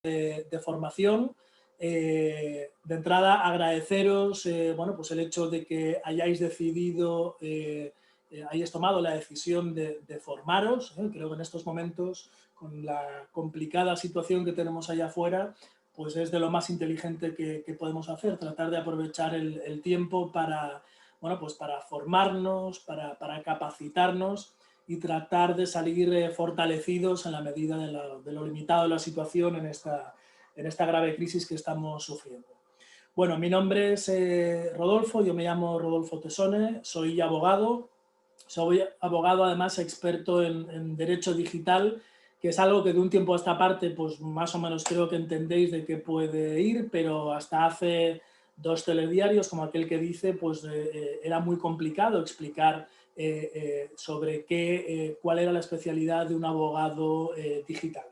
de formación. De entrada, agradeceros bueno, pues el hecho de que hayáis decidido, hayáis tomado la decisión de formaros. Creo que en estos momentos, con la complicada situación que tenemos allá afuera, pues es de lo más inteligente que podemos hacer, tratar de aprovechar el tiempo para, bueno, pues para formarnos, para capacitarnos y tratar de salir fortalecidos en la medida de lo limitado de la situación en esta grave crisis que estamos sufriendo. Bueno, mi nombre es Rodolfo, yo me llamo Rodolfo Tesone, soy abogado además experto en derecho digital, que es algo que de un tiempo a esta parte, pues más o menos creo que entendéis de qué puede ir, pero hasta hace 2 telediarios, como aquel que dice, pues era muy complicado explicar sobre cuál era la especialidad de un abogado digital.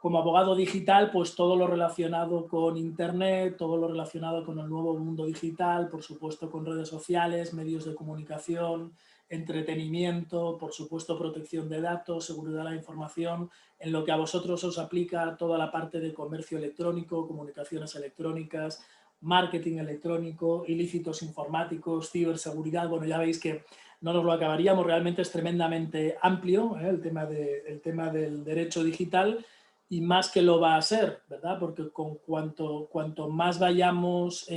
Como abogado digital, pues todo lo relacionado con Internet, todo lo relacionado con el nuevo mundo digital, por supuesto con redes sociales, medios de comunicación, entretenimiento, por supuesto protección de datos, seguridad de la información, en lo que a vosotros os aplica toda la parte de comercio electrónico, comunicaciones electrónicas, marketing electrónico, ilícitos informáticos, ciberseguridad. Bueno, ya veis que no nos lo acabaríamos, realmente es tremendamente amplio el tema del derecho digital, y más que lo va a ser, ¿verdad? Porque con cuanto más vayamos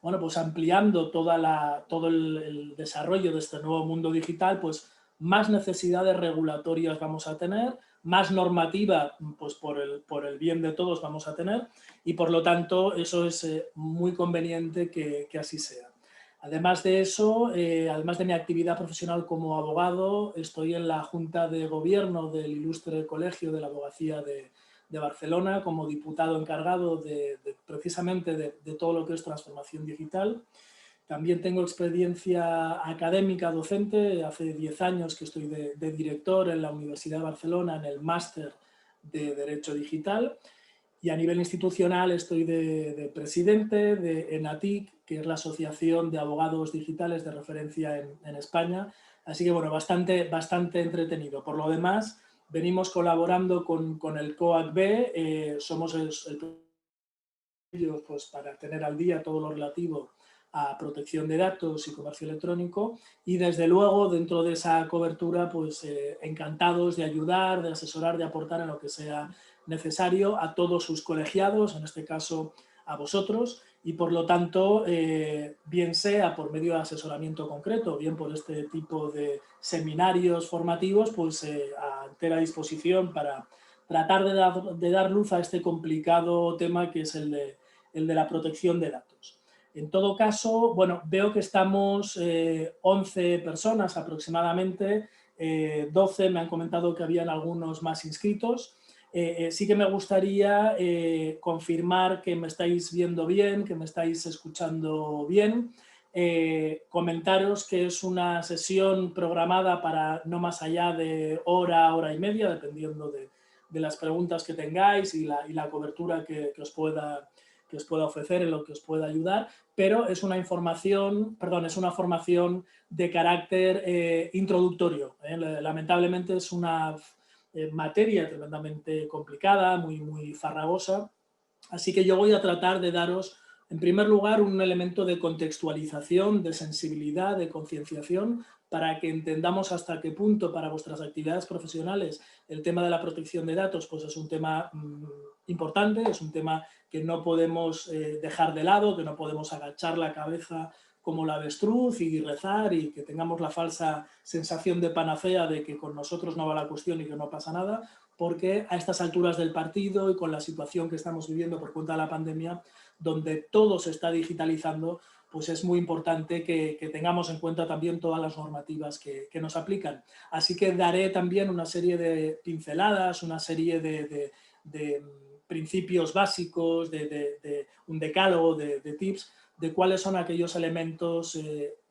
bueno, pues ampliando todo el desarrollo de este nuevo mundo digital, pues más necesidades regulatorias vamos a tener, más normativa pues por el bien de todos vamos a tener, y por lo tanto eso es muy conveniente que así sea. Además de eso, además de mi actividad profesional como abogado, estoy en la Junta de Gobierno del Ilustre Colegio de la Abogacía de Barcelona como diputado encargado precisamente de todo lo que es transformación digital. También tengo experiencia académica docente, hace 10 años que estoy de director en la Universidad de Barcelona en el máster de Derecho Digital. Y a nivel institucional estoy de presidente de ENATIC, que es la Asociación de Abogados Digitales de referencia en España. Así que, bueno, bastante entretenido. Por lo demás, venimos colaborando con el COACB, somos pues, para tener al día todo lo relativo a protección de datos y comercio electrónico, y desde luego dentro de esa cobertura pues encantados de ayudar, de asesorar, de aportar en lo que sea necesario a todos sus colegiados, en este caso a vosotros, y por lo tanto bien sea por medio de asesoramiento concreto, bien por este tipo de seminarios formativos, pues a entera disposición para tratar de dar luz a este complicado tema que es el de la protección de datos. En todo caso, bueno, veo que estamos 11 personas aproximadamente, 12 me han comentado que habían algunos más inscritos. Sí que me gustaría confirmar que me estáis viendo bien, que me estáis escuchando bien. Comentaros que es una sesión programada para no más allá de hora y media, dependiendo de las preguntas que tengáis y la cobertura que os pueda ofrecer, en lo que os pueda ayudar, pero es una formación de carácter introductorio. Lamentablemente es una materia tremendamente complicada, muy farragosa, así que yo voy a tratar de daros, en primer lugar, un elemento de contextualización, de sensibilidad, de concienciación, para que entendamos hasta qué punto para vuestras actividades profesionales el tema de la protección de datos pues es un tema importante, es un tema que no podemos dejar de lado, que no podemos agachar la cabeza como la avestruz y rezar y que tengamos la falsa sensación de panacea de que con nosotros no va la cuestión y que no pasa nada, porque a estas alturas del partido y con la situación que estamos viviendo por cuenta de la pandemia, donde todo se está digitalizando, pues es muy importante que tengamos en cuenta también todas las normativas que nos aplican. Así que daré también una serie de pinceladas, una serie de principios básicos, de un decálogo de tips, de cuáles son aquellos elementos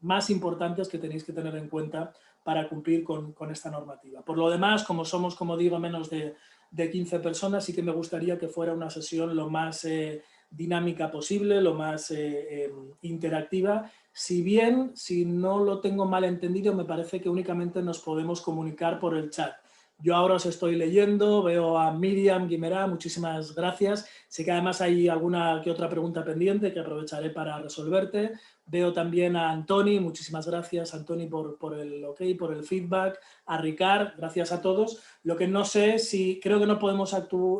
más importantes que tenéis que tener en cuenta para cumplir con esta normativa. Por lo demás, como somos, como digo, menos de 15 personas, sí que me gustaría que fuera una sesión lo más dinámica posible, lo más interactiva. Si bien, si no lo tengo mal entendido, me parece que únicamente nos podemos comunicar por el chat. Yo ahora os estoy leyendo, veo a Miriam Guimerá, muchísimas gracias. Sé que además hay alguna que otra pregunta pendiente que aprovecharé para resolverte. Veo también a Antoni, muchísimas gracias Antoni por el ok, por el feedback. A Ricard, gracias a todos. Lo que no sé es si, creo que no podemos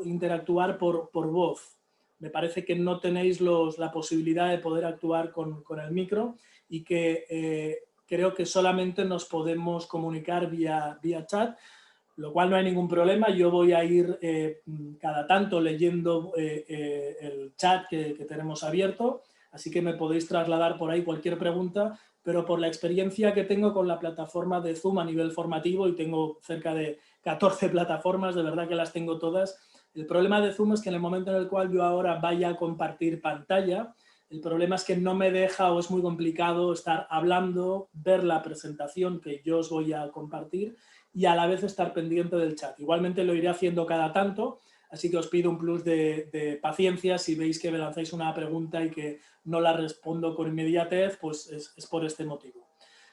interactuar por voz. Me parece que no tenéis la posibilidad de poder actuar con el micro y que creo que solamente nos podemos comunicar vía chat, lo cual no hay ningún problema. Yo voy a ir cada tanto leyendo el chat que tenemos abierto, así que me podéis trasladar por ahí cualquier pregunta, pero por la experiencia que tengo con la plataforma de Zoom a nivel formativo, y tengo cerca de 14 plataformas, de verdad que las tengo todas, el problema de Zoom es que en el momento en el cual yo ahora vaya a compartir pantalla, el problema es que no me deja o es muy complicado estar hablando, ver la presentación que yo os voy a compartir y a la vez estar pendiente del chat. Igualmente lo iré haciendo cada tanto, así que os pido un plus de paciencia. Si veis que me lanzáis una pregunta y que no la respondo con inmediatez, pues es por este motivo.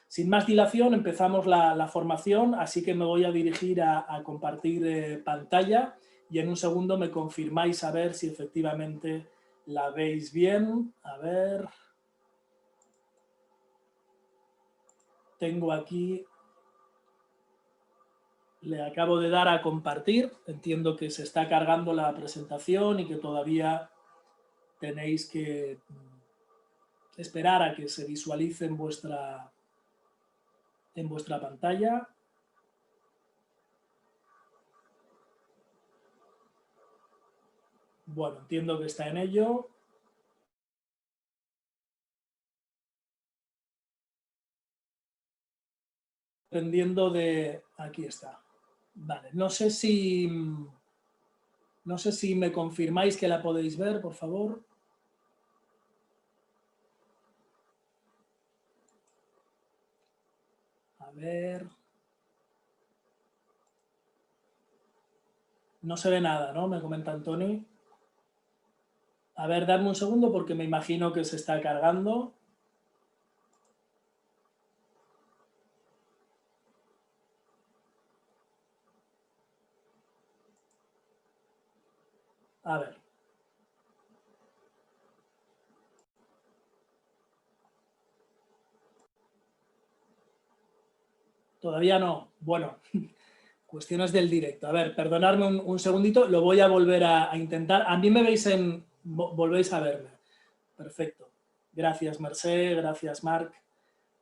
Sin más dilación, empezamos la formación, así que me voy a dirigir a compartir pantalla y en un segundo me confirmáis a ver si efectivamente la veis bien. A ver. Tengo aquí. Le acabo de dar a compartir. Entiendo que se está cargando la presentación y que todavía tenéis que esperar a que se visualice en vuestra pantalla. Bueno, entiendo que está en ello. Dependiendo de... Aquí está. Vale, no sé si me confirmáis que la podéis ver, por favor. A ver. No se ve nada, ¿no? Me comenta Antoni. A ver, dadme un segundo porque me imagino que se está cargando. A ver. Todavía no. Bueno, cuestiones del directo. A ver, perdonadme un segundito, lo voy a volver a intentar. A mí me veis volvéis a verme. Perfecto. Gracias, Mercé, gracias, Marc.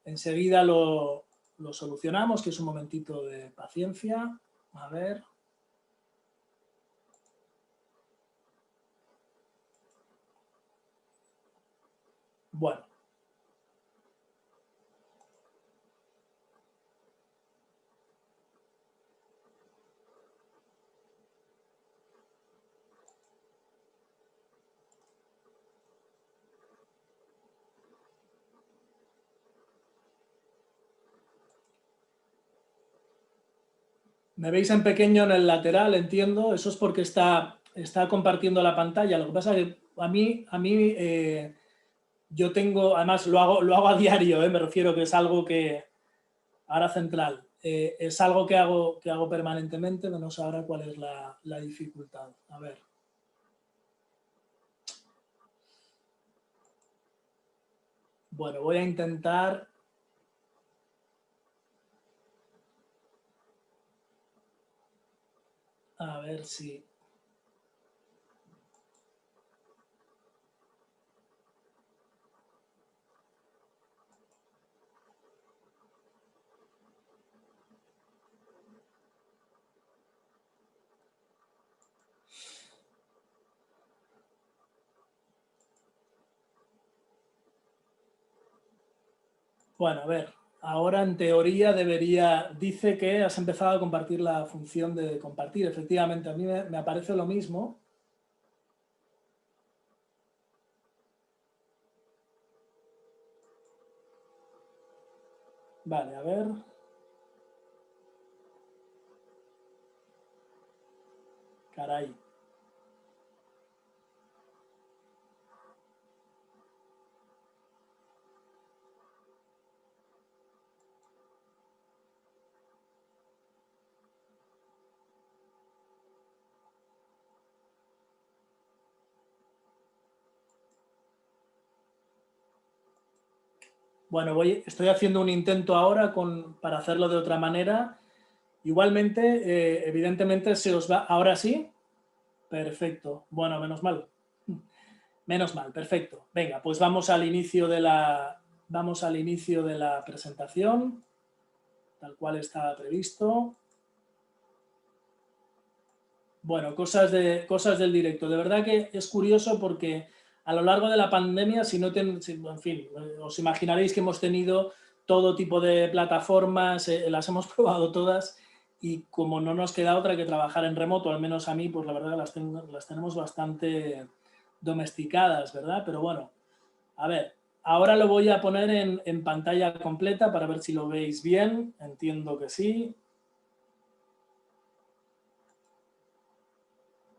Enseguida lo solucionamos, que es un momentito de paciencia. A ver. Bueno. Me veis en pequeño en el lateral, entiendo. Eso es porque está compartiendo la pantalla. Lo que pasa es que a mí yo tengo, además lo hago a diario, me refiero que es algo que, ahora central, es algo que hago permanentemente, menos ahora cuál es la dificultad. A ver. Bueno, voy a intentar... A ver si... Bueno, a ver, ahora en teoría dice que has empezado a compartir la función de compartir. Efectivamente, a mí me aparece lo mismo. Vale, a ver. Caray. Bueno, estoy haciendo un intento ahora para hacerlo de otra manera. Igualmente, evidentemente se os va... ¿Ahora sí? Perfecto. Bueno, menos mal. Menos mal, perfecto. Venga, pues vamos al inicio de la presentación, tal cual estaba previsto. Bueno, cosas del directo. De verdad que es curioso porque a lo largo de la pandemia, en fin, os imaginaréis que hemos tenido todo tipo de plataformas, las hemos probado todas y como no nos queda otra que trabajar en remoto, al menos a mí, pues la verdad que las tenemos bastante domesticadas, ¿verdad? Pero bueno, a ver, ahora lo voy a poner en pantalla completa para ver si lo veis bien. Entiendo que sí.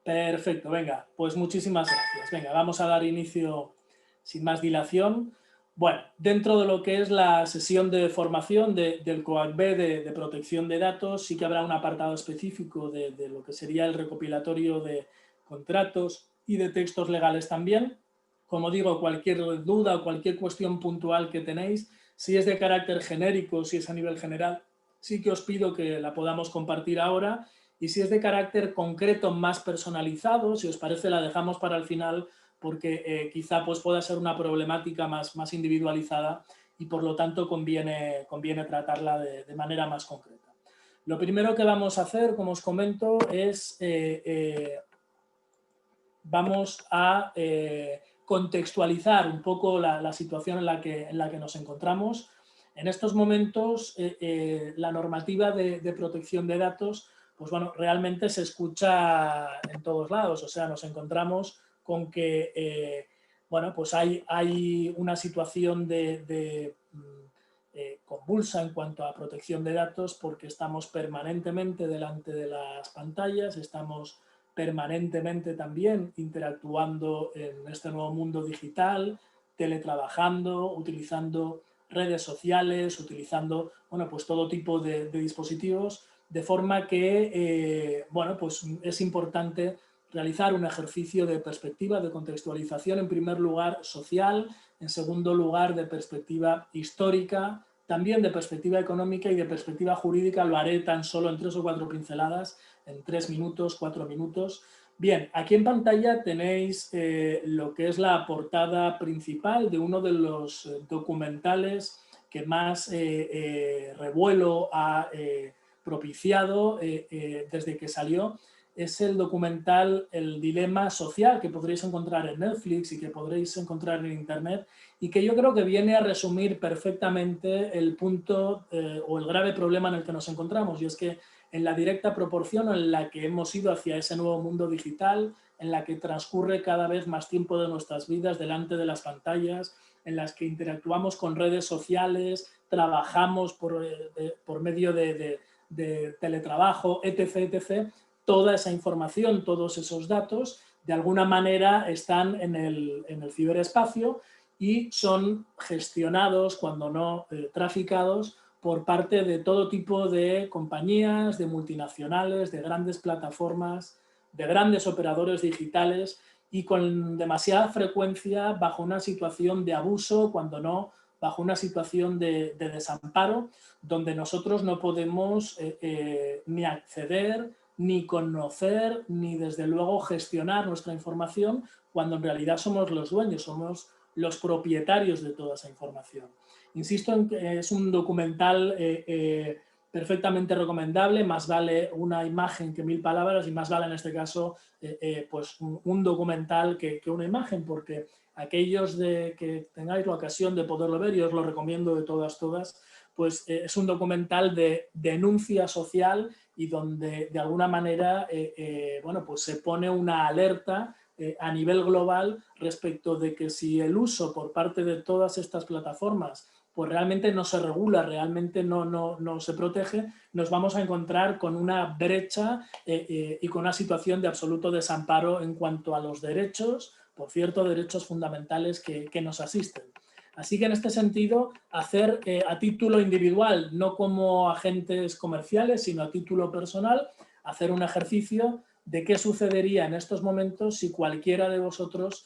Perfecto, venga, pues muchísimas gracias. Venga, vamos a dar inicio sin más dilación. Bueno, dentro de lo que es la sesión de formación del COACB de protección de datos, sí que habrá un apartado específico de lo que sería el recopilatorio de contratos y de textos legales también. Como digo, cualquier duda o cualquier cuestión puntual que tenéis, si es de carácter genérico, si es a nivel general, sí que os pido que la podamos compartir ahora. Y si es de carácter concreto, más personalizado, si os parece la dejamos para el final porque quizá pues, pueda ser una problemática más individualizada y por lo tanto conviene tratarla de manera más concreta. Lo primero que vamos a hacer, como os comento, es vamos a contextualizar un poco la situación en la que nos encontramos. En estos momentos, la normativa de protección de datos, pues bueno, realmente se escucha en todos lados. O sea, nos encontramos con que, bueno, pues hay una situación convulsa en cuanto a protección de datos porque estamos permanentemente delante de las pantallas, estamos permanentemente también interactuando en este nuevo mundo digital, teletrabajando, utilizando redes sociales, utilizando, bueno, pues todo tipo de dispositivos, de forma que, bueno, pues es importante realizar un ejercicio de perspectiva, de contextualización, en primer lugar social, en segundo lugar de perspectiva histórica, también de perspectiva económica y de perspectiva jurídica. Lo haré tan solo en 3 o 4 pinceladas, en 3 minutos, 4 minutos. Bien, aquí en pantalla tenéis lo que es la portada principal de uno de los documentales que más revuelo ha propiciado desde que salió. Es el documental El dilema social, que podréis encontrar en Netflix y que podréis encontrar en Internet, y que yo creo que viene a resumir perfectamente el punto o el grave problema en el que nos encontramos, y es que en la directa proporción en la que hemos ido hacia ese nuevo mundo digital, en la que transcurre cada vez más tiempo de nuestras vidas delante de las pantallas, en las que interactuamos con redes sociales, trabajamos por medio de teletrabajo, etc., etc., toda esa información, todos esos datos, de alguna manera están en el ciberespacio y son gestionados, cuando no traficados, por parte de todo tipo de compañías, de multinacionales, de grandes plataformas, de grandes operadores digitales y con demasiada frecuencia bajo una situación de abuso, cuando no bajo una situación de desamparo, donde nosotros no podemos ni acceder, ni conocer, ni desde luego gestionar nuestra información, cuando en realidad somos los dueños, somos los propietarios de toda esa información. Insisto en que es un documental perfectamente recomendable, más vale una imagen que 1000 palabras y más vale en este caso pues un documental que una imagen, porque aquellos que tengáis la ocasión de poderlo ver, y os lo recomiendo de todas, pues es un documental de denuncia social y donde de alguna manera bueno, pues se pone una alerta a nivel global respecto de que si el uso por parte de todas estas plataformas pues realmente no se regula, realmente no se protege, nos vamos a encontrar con una brecha y con una situación de absoluto desamparo en cuanto a los derechos, por cierto, derechos fundamentales que nos asisten. Así que en este sentido, hacer a título individual, no como agentes comerciales, sino a título personal, hacer un ejercicio de qué sucedería en estos momentos si cualquiera de vosotros,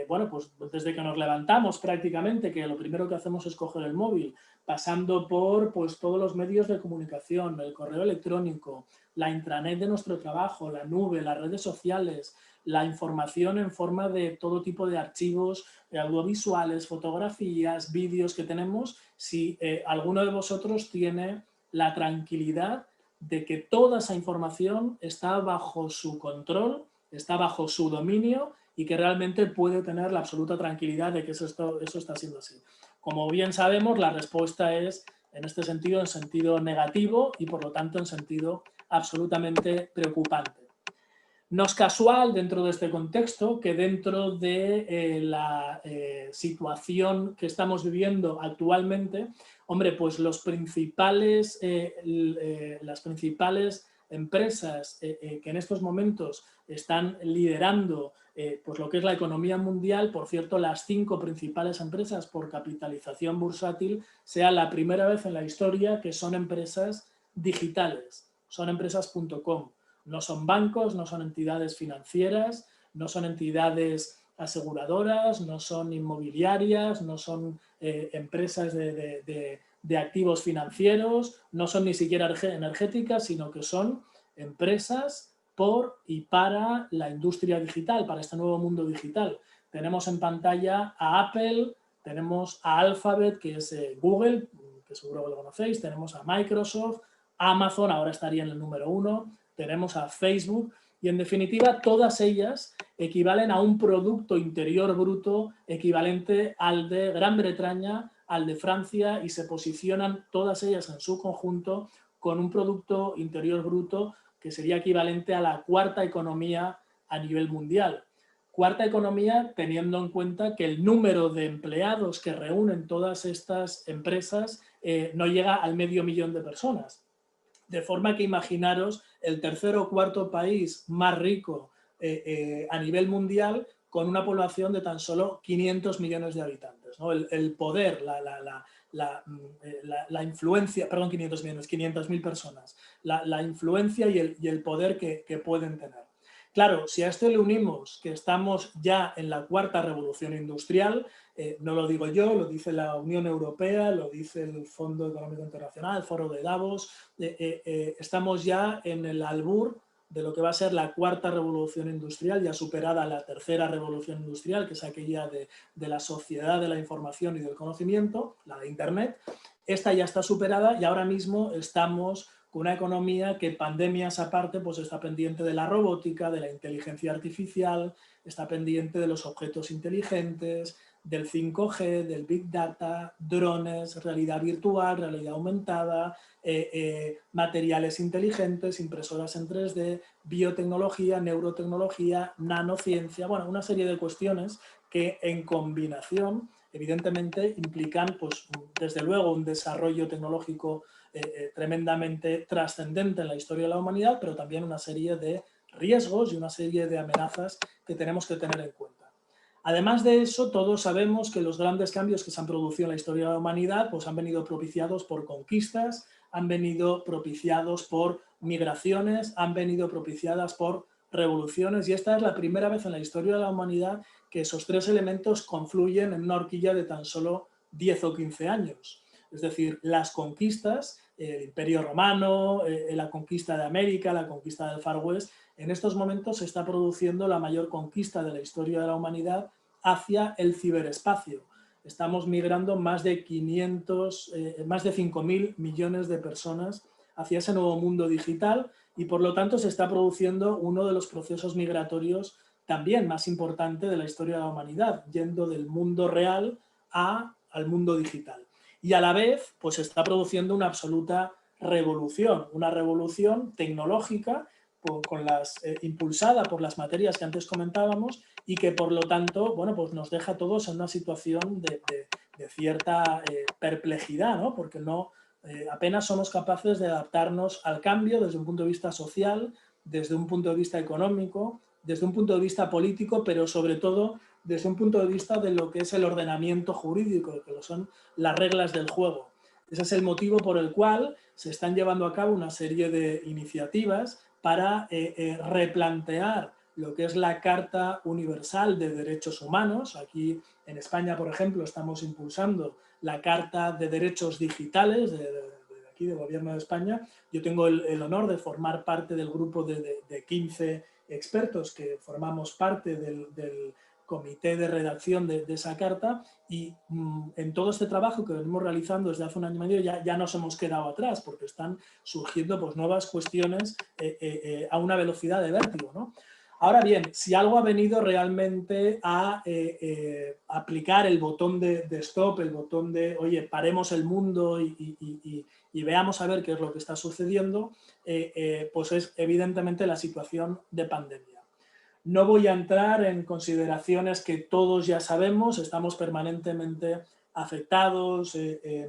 bueno, pues desde que nos levantamos prácticamente, que lo primero que hacemos es coger el móvil, pasando por pues, todos los medios de comunicación, el correo electrónico, la intranet de nuestro trabajo, la nube, las redes sociales, la información en forma de todo tipo de archivos audiovisuales, fotografías, vídeos que tenemos, si alguno de vosotros tiene la tranquilidad de que toda esa información está bajo su control, está bajo su dominio y que realmente puede tener la absoluta tranquilidad de que eso está siendo así. Como bien sabemos, la respuesta es, en este sentido, en sentido negativo y, por lo tanto, en sentido absolutamente preocupante. No es casual dentro de este contexto que dentro de la situación que estamos viviendo actualmente, hombre, pues las principales empresas que en estos momentos están liderando pues lo que es la economía mundial, por cierto, las 5 principales empresas por capitalización bursátil, sea la primera vez en la historia que son empresas digitales, son empresas.com. No son bancos, no son entidades financieras, no son entidades aseguradoras, no son inmobiliarias, no son empresas de activos financieros, no son ni siquiera energéticas, sino que son empresas por y para la industria digital, para este nuevo mundo digital. Tenemos en pantalla a Apple, tenemos a Alphabet, que es Google, que seguro que lo conocéis, tenemos a Microsoft, Amazon, ahora estaría en el número 1, tenemos a Facebook y, en definitiva, todas ellas equivalen a un Producto Interior Bruto equivalente al de Gran Bretaña, al de Francia, y se posicionan todas ellas en su conjunto con un Producto Interior Bruto que sería equivalente a la 4ª economía a nivel mundial. 4ª economía teniendo en cuenta que el número de empleados que reúnen todas estas empresas no llega al medio millón de personas. De forma que imaginaros el 3º o 4º país más rico a nivel mundial con una población de tan solo 500 millones de habitantes, ¿no? El poder, la influencia, perdón, 500 millones, 500.000 personas, la influencia y el poder que pueden tener. Claro, si a esto le unimos que estamos ya en la 4ª revolución industrial, no lo digo yo, lo dice la Unión Europea, lo dice el Fondo Económico Internacional, el Foro de Davos, estamos ya en el albur de lo que va a ser la 4ª revolución industrial, ya superada la 3ª revolución industrial, que es aquella de la sociedad de la información y del conocimiento, la de Internet. Esta ya está superada y ahora mismo estamos con una economía que, pandemias aparte, pues está pendiente de la robótica, de la inteligencia artificial, está pendiente de los objetos inteligentes, del 5G, del Big Data, drones, realidad virtual, realidad aumentada, materiales inteligentes, impresoras en 3D, biotecnología, neurotecnología, nanociencia, bueno, una serie de cuestiones que en combinación evidentemente implican, pues, desde luego, un desarrollo tecnológico tremendamente trascendente en la historia de la humanidad, pero también una serie de riesgos y una serie de amenazas que tenemos que tener en cuenta. Además de eso, todos sabemos que los grandes cambios que se han producido en la historia de la humanidad pues han venido propiciados por conquistas, han venido propiciados por migraciones, han venido propiciadas por revoluciones, y esta es la primera vez en la historia de la humanidad que esos 3 elementos confluyen en una horquilla de tan solo 10 o 15 años. Es decir, las conquistas, el Imperio Romano, la conquista de América, la conquista del Far West, en estos momentos se está produciendo la mayor conquista de la historia de la humanidad hacia el ciberespacio. Estamos migrando más de 5.000 millones de personas hacia ese nuevo mundo digital y, por lo tanto, se está produciendo uno de los procesos migratorios también más importante de la historia de la humanidad, yendo del mundo real al mundo digital. Y a la vez, pues se está produciendo una absoluta revolución, una revolución tecnológica impulsada por las materias que antes comentábamos y que, por lo tanto, bueno, pues nos deja a todos en una situación de cierta perplejidad, ¿no? Porque apenas somos capaces de adaptarnos al cambio desde un punto de vista social, desde un punto de vista económico, desde un punto de vista político, pero sobre todo desde un punto de vista de lo que es el ordenamiento jurídico, de que lo son las reglas del juego. Ese es el motivo por el cual se están llevando a cabo una serie de iniciativas para replantear lo que es la Carta Universal de Derechos Humanos. Aquí en España, por ejemplo, estamos impulsando la Carta de Derechos Digitales de aquí, del Gobierno de España. Yo tengo el honor de formar parte del grupo de 15 expertos que formamos parte del comité de redacción de esa carta, y en todo este trabajo que venimos realizando desde hace un año y medio ya nos hemos quedado atrás, porque están surgiendo pues, nuevas cuestiones a una velocidad de vértigo, ¿no? Ahora bien, si algo ha venido realmente a aplicar el botón de stop, el botón de, oye, paremos el mundo y veamos a ver qué es lo que está sucediendo, pues es evidentemente la situación de pandemia. No voy a entrar en consideraciones que todos ya sabemos, estamos permanentemente afectados e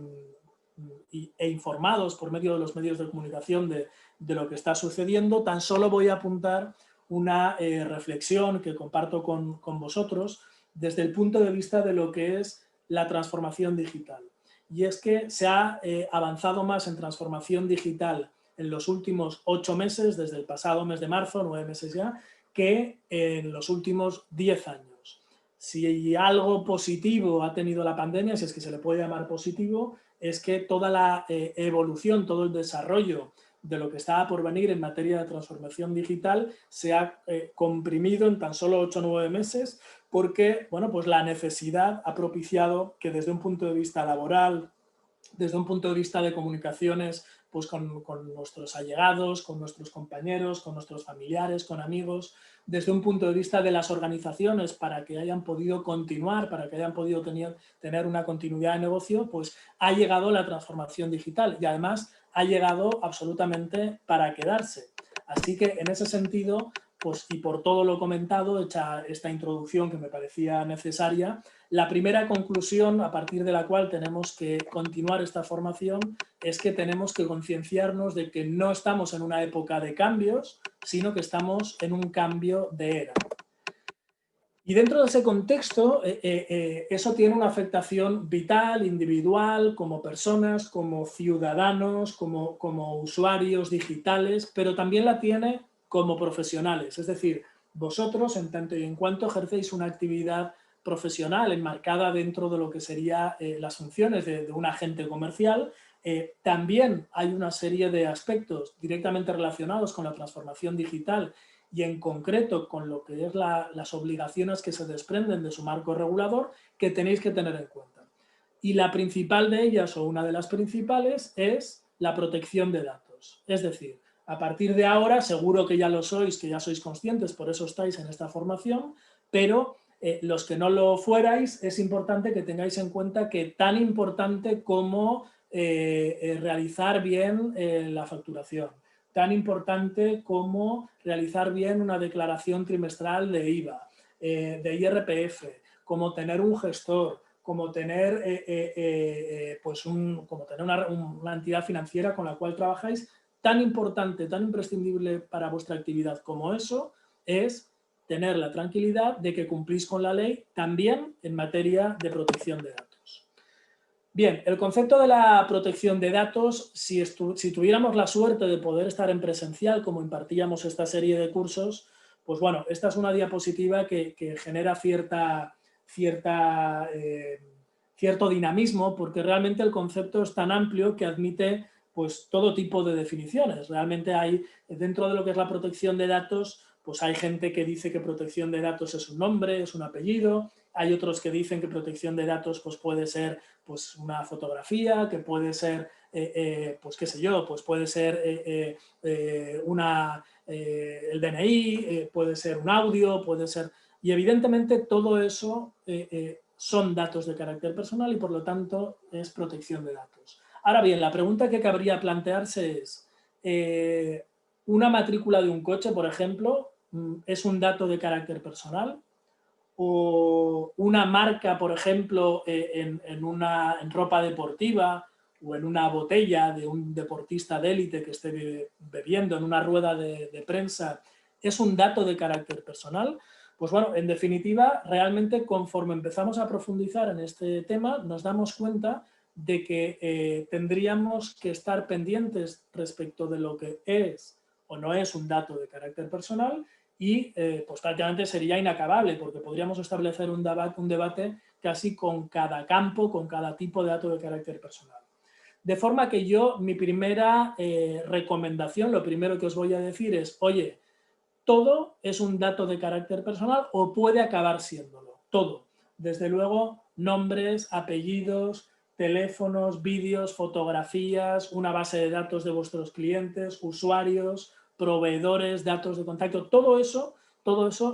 informados por medio de los medios de comunicación de lo que está sucediendo. Tan solo voy a apuntar una reflexión que comparto con vosotros desde el punto de vista de lo que es la transformación digital. Y es que se ha avanzado más en transformación digital en los últimos 8 meses, desde el pasado mes de marzo, 9 meses ya, que en los últimos 10 años. Si algo positivo ha tenido la pandemia, si es que se le puede llamar positivo, es que toda la evolución, todo el desarrollo de lo que estaba por venir en materia de transformación digital se ha comprimido en tan solo 8 o 9 meses, porque bueno, pues la necesidad ha propiciado que desde un punto de vista laboral, desde un punto de vista de comunicaciones, pues con nuestros allegados, con nuestros compañeros, con nuestros familiares, con amigos, desde un punto de vista de las organizaciones para que hayan podido continuar, para que hayan podido tener una continuidad de negocio, pues ha llegado la transformación digital y además ha llegado absolutamente para quedarse. Así que en ese sentido, pues, y por todo lo comentado, hecha esta introducción que me parecía necesaria, la primera conclusión a partir de la cual tenemos que continuar esta formación es que tenemos que concienciarnos de que no estamos en una época de cambios, sino que estamos en un cambio de era. Y dentro de ese contexto, eso tiene una afectación vital, individual, como personas, como ciudadanos, como usuarios digitales, pero también la tiene como profesionales. Es decir, vosotros, en tanto y en cuanto ejercéis una actividad profesional enmarcada dentro de lo que serían las funciones de un agente comercial, también hay una serie de aspectos directamente relacionados con la transformación digital y en concreto con lo que es las obligaciones que se desprenden de su marco regulador que tenéis que tener en cuenta. Y la principal de ellas, o una de las principales, es la protección de datos. Es decir, a partir de ahora, seguro que ya lo sois, que ya sois conscientes, por eso estáis en esta formación, pero los que no lo fuerais, es importante que tengáis en cuenta que tan importante como realizar bien la facturación, tan importante como realizar bien una declaración trimestral de IVA, de IRPF, como tener un gestor, como tener, como tener una entidad financiera con la cual trabajáis, tan importante, tan imprescindible para vuestra actividad como eso, es tener la tranquilidad de que cumplís con la ley también en materia de protección de datos. Bien, el concepto de la protección de datos, si tuviéramos la suerte de poder estar en presencial, como impartíamos esta serie de cursos, pues bueno, esta es una diapositiva que genera cierto dinamismo, porque realmente el concepto es tan amplio que admite pues todo tipo de definiciones. Realmente hay, dentro de lo que es la protección de datos, pues hay gente que dice que protección de datos es un nombre, es un apellido, hay otros que dicen que protección de datos pues puede ser pues una fotografía, que puede ser, pues qué sé yo, pues puede ser el DNI, puede ser un audio, puede ser... Y evidentemente todo eso son datos de carácter personal y por lo tanto es protección de datos. Ahora bien, la pregunta que cabría plantearse es, ¿una matrícula de un coche, por ejemplo, es un dato de carácter personal? ¿O una marca, por ejemplo, en ropa deportiva o en una botella de un deportista de élite que esté bebiendo en una rueda de prensa, es un dato de carácter personal? Pues bueno, en definitiva, realmente conforme empezamos a profundizar en este tema, nos damos cuenta de que tendríamos que estar pendientes respecto de lo que es o no es un dato de carácter personal y pues prácticamente sería inacabable porque podríamos establecer un debate casi con cada campo, con cada tipo de dato de carácter personal. De forma que mi primera recomendación, lo primero que os voy a decir es, oye, todo es un dato de carácter personal o puede acabar siéndolo, todo. Desde luego, nombres, apellidos, teléfonos, vídeos, fotografías, una base de datos de vuestros clientes, usuarios, proveedores, datos de contacto, todo eso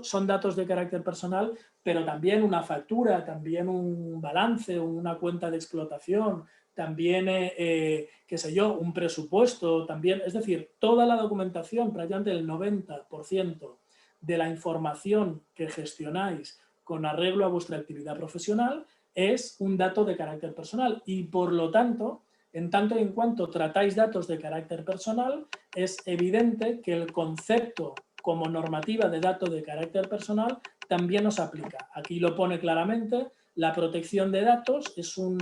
son datos de carácter personal, pero también una factura, también un balance, una cuenta de explotación, también, qué sé yo, un presupuesto, también, es decir, toda la documentación, prácticamente el 90% de la información que gestionáis con arreglo a vuestra actividad profesional es un dato de carácter personal y, por lo tanto, en tanto y en cuanto tratáis datos de carácter personal, es evidente que el concepto como normativa de datos de carácter personal también os aplica. Aquí lo pone claramente, la protección de datos es un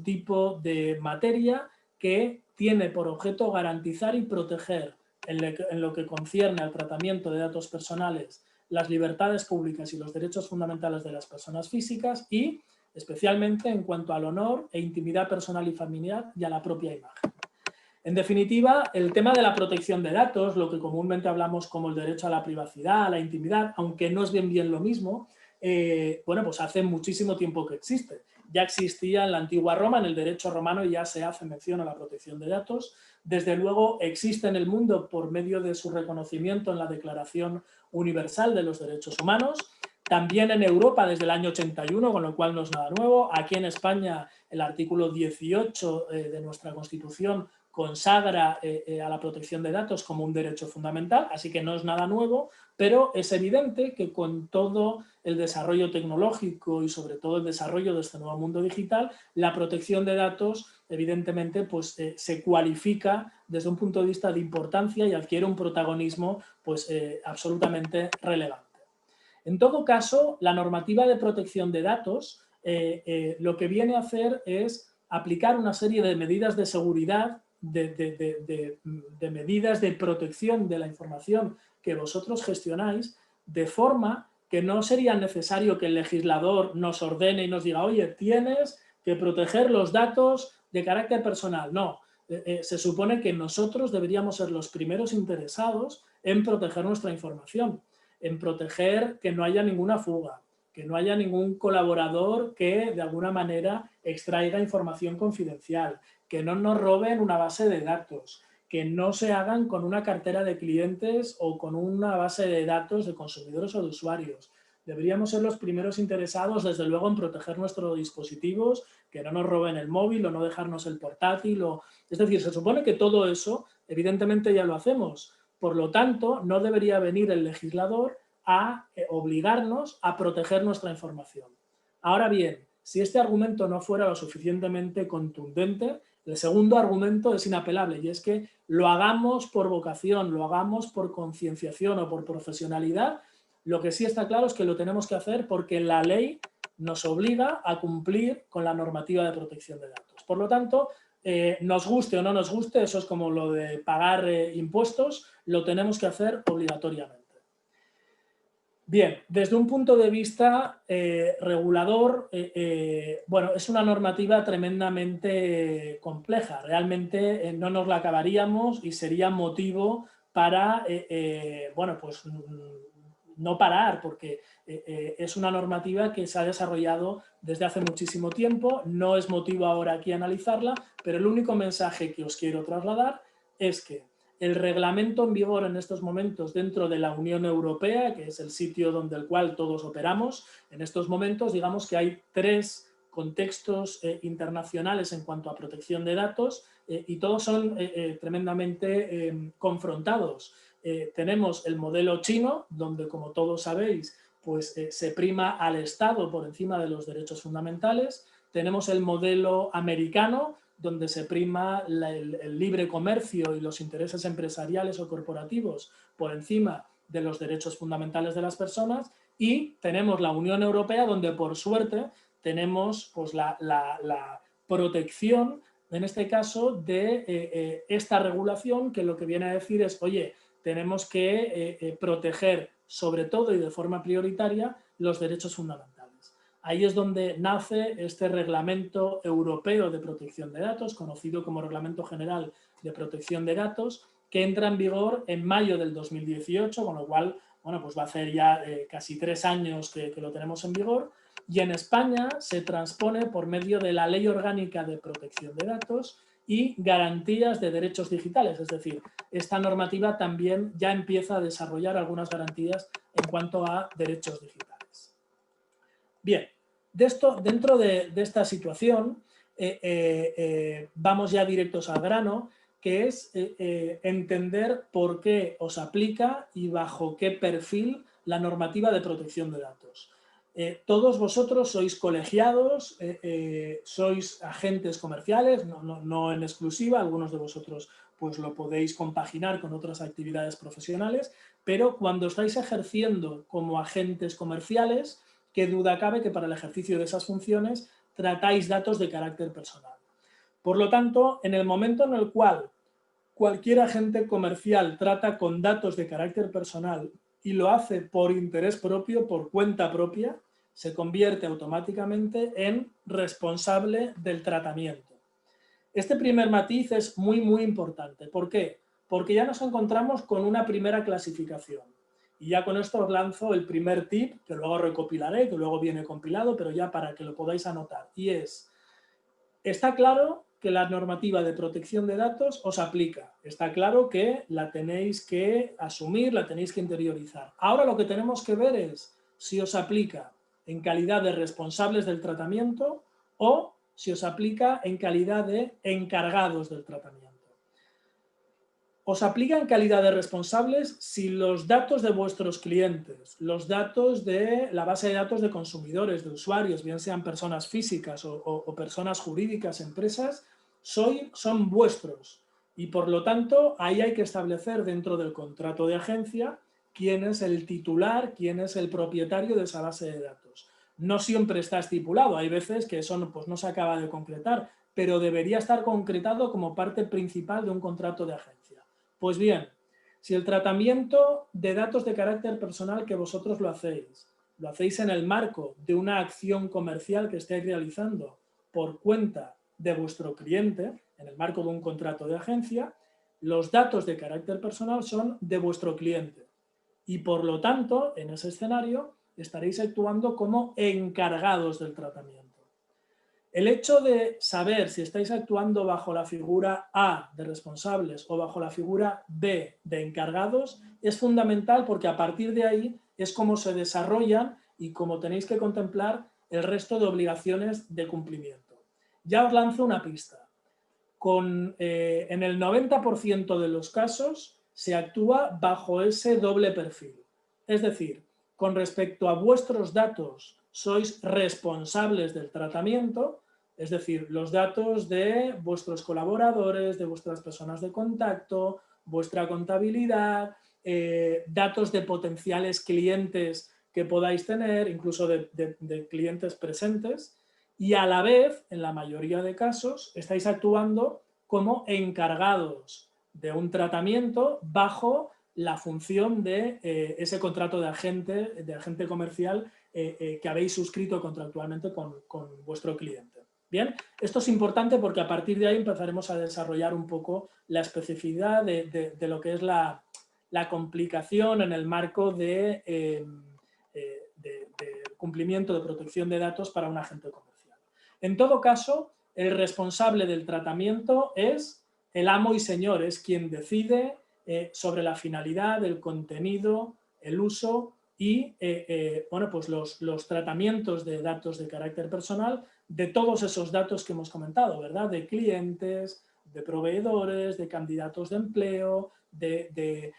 tipo de materia que tiene por objeto garantizar y proteger en lo que concierne al tratamiento de datos personales las libertades públicas y los derechos fundamentales de las personas físicas y especialmente en cuanto al honor e intimidad personal y familiar y a la propia imagen. En definitiva, el tema de la protección de datos, lo que comúnmente hablamos como el derecho a la privacidad, a la intimidad, aunque no es bien lo mismo, bueno, pues hace muchísimo tiempo que existe. Ya existía en la antigua Roma, en el derecho romano ya se hace mención a la protección de datos. Desde luego existe en el mundo por medio de su reconocimiento en la Declaración Universal de los Derechos Humanos. También en Europa desde el año 81, con lo cual no es nada nuevo. Aquí en España el artículo 18 de nuestra Constitución consagra a la protección de datos como un derecho fundamental, así que no es nada nuevo, pero es evidente que con todo el desarrollo tecnológico y sobre todo el desarrollo de este nuevo mundo digital, la protección de datos evidentemente pues, se cualifica desde un punto de vista de importancia y adquiere un protagonismo pues, absolutamente relevante. En todo caso, la normativa de protección de datos lo que viene a hacer es aplicar una serie de medidas de seguridad, de medidas de protección de la información que vosotros gestionáis, de forma que no sería necesario que el legislador nos ordene y nos diga, oye, tienes que proteger los datos de carácter personal. No, se supone que nosotros deberíamos ser los primeros interesados en proteger nuestra información, en proteger que no haya ninguna fuga, que no haya ningún colaborador que de alguna manera extraiga información confidencial, que no nos roben una base de datos, que no se hagan con una cartera de clientes o con una base de datos de consumidores o de usuarios. Deberíamos ser los primeros interesados, desde luego, en proteger nuestros dispositivos, que no nos roben el móvil o no dejarnos el portátil. Es decir, se supone que todo eso, evidentemente, ya lo hacemos. Por lo tanto, no debería venir el legislador a obligarnos a proteger nuestra información. Ahora bien, si este argumento no fuera lo suficientemente contundente, el segundo argumento es inapelable y es que lo hagamos por vocación, lo hagamos por concienciación o por profesionalidad. Lo que sí está claro es que lo tenemos que hacer porque la ley nos obliga a cumplir con la normativa de protección de datos. Por lo tanto, nos guste o no nos guste, eso es como lo de pagar impuestos, lo tenemos que hacer obligatoriamente. Bien, desde un punto de vista regulador, bueno, es una normativa tremendamente compleja. Realmente no nos la acabaríamos y sería motivo para, bueno, pues no parar, porque es una normativa que se ha desarrollado desde hace muchísimo tiempo. No es motivo ahora aquí analizarla, pero el único mensaje que os quiero trasladar es que el reglamento en vigor en estos momentos dentro de la Unión Europea, que es el sitio donde el cual todos operamos, en estos momentos digamos que hay 3 contextos internacionales en cuanto a protección de datos y todos son tremendamente confrontados. Tenemos el modelo chino, donde como todos sabéis, pues se prima al Estado por encima de los derechos fundamentales. Tenemos el modelo americano, donde se prima el libre comercio y los intereses empresariales o corporativos por encima de los derechos fundamentales de las personas, y tenemos la Unión Europea, donde por suerte tenemos pues, la protección en este caso, de esta regulación, que lo que viene a decir es, oye, tenemos que proteger sobre todo y de forma prioritaria los derechos fundamentales. Ahí es donde nace este Reglamento Europeo de Protección de Datos, conocido como Reglamento General de Protección de Datos, que entra en vigor en mayo del 2018, con lo cual, bueno, pues va a hacer ya casi 3 años que lo tenemos en vigor, y en España se transpone por medio de la Ley Orgánica de Protección de Datos y garantías de derechos digitales, es decir, esta normativa también ya empieza a desarrollar algunas garantías en cuanto a derechos digitales. Bien, dentro de esta situación vamos ya directos al grano, que es entender por qué os aplica y bajo qué perfil la normativa de protección de datos. Todos vosotros sois colegiados, sois agentes comerciales, no en exclusiva, algunos de vosotros pues lo podéis compaginar con otras actividades profesionales, pero cuando estáis ejerciendo como agentes comerciales, qué duda cabe que para el ejercicio de esas funciones tratáis datos de carácter personal. Por lo tanto, en el momento en el cual cualquier agente comercial trata con datos de carácter personal y lo hace por interés propio, por cuenta propia, se convierte automáticamente en responsable del tratamiento. Este primer matiz es muy, muy importante. ¿Por qué? Porque ya nos encontramos con una primera clasificación. Y ya con esto os lanzo el primer tip, que luego recopilaré, que luego viene compilado, pero ya para que lo podáis anotar. Y es, está claro que la normativa de protección de datos os aplica. Está claro que la tenéis que asumir, la tenéis que interiorizar. Ahora lo que tenemos que ver es si os aplica en calidad de responsables del tratamiento o si os aplica en calidad de encargados del tratamiento. Os aplica en calidad de responsables si los datos de vuestros clientes, los datos de la base de datos de consumidores, de usuarios, bien sean personas físicas o personas jurídicas, empresas, son vuestros. Y por lo tanto, ahí hay que establecer dentro del contrato de agencia quién es el titular, quién es el propietario de esa base de datos. No siempre está estipulado, hay veces que eso pues, no se acaba de concretar, pero debería estar concretado como parte principal de un contrato de agencia. Pues bien, si el tratamiento de datos de carácter personal que vosotros lo hacéis en el marco de una acción comercial que estáis realizando por cuenta de vuestro cliente, en el marco de un contrato de agencia, los datos de carácter personal son de vuestro cliente. Y por lo tanto, en ese escenario, estaréis actuando como encargados del tratamiento. El hecho de saber si estáis actuando bajo la figura A de responsables o bajo la figura B de encargados es fundamental porque a partir de ahí es como se desarrollan y como tenéis que contemplar el resto de obligaciones de cumplimiento. Ya os lanzo una pista. En el 90% de los casos se actúa bajo ese doble perfil. Es decir, con respecto a vuestros datos sois responsables del tratamiento, es decir, los datos de vuestros colaboradores, de vuestras personas de contacto, vuestra contabilidad, datos de potenciales clientes que podáis tener, incluso de clientes presentes, y a la vez, en la mayoría de casos, estáis actuando como encargados de un tratamiento bajo la función de ese contrato de agente comercial que habéis suscrito contractualmente con vuestro cliente. Bien, esto es importante porque a partir de ahí empezaremos a desarrollar un poco la especificidad de lo que es la complicación en el marco de cumplimiento de protección de datos para un agente comercial. En todo caso, el responsable del tratamiento es el amo y señor, es quien decide sobre la finalidad, el contenido, el uso y bueno, pues los tratamientos de datos de carácter personal de todos esos datos que hemos comentado, ¿verdad? De clientes, de proveedores, de candidatos de empleo, de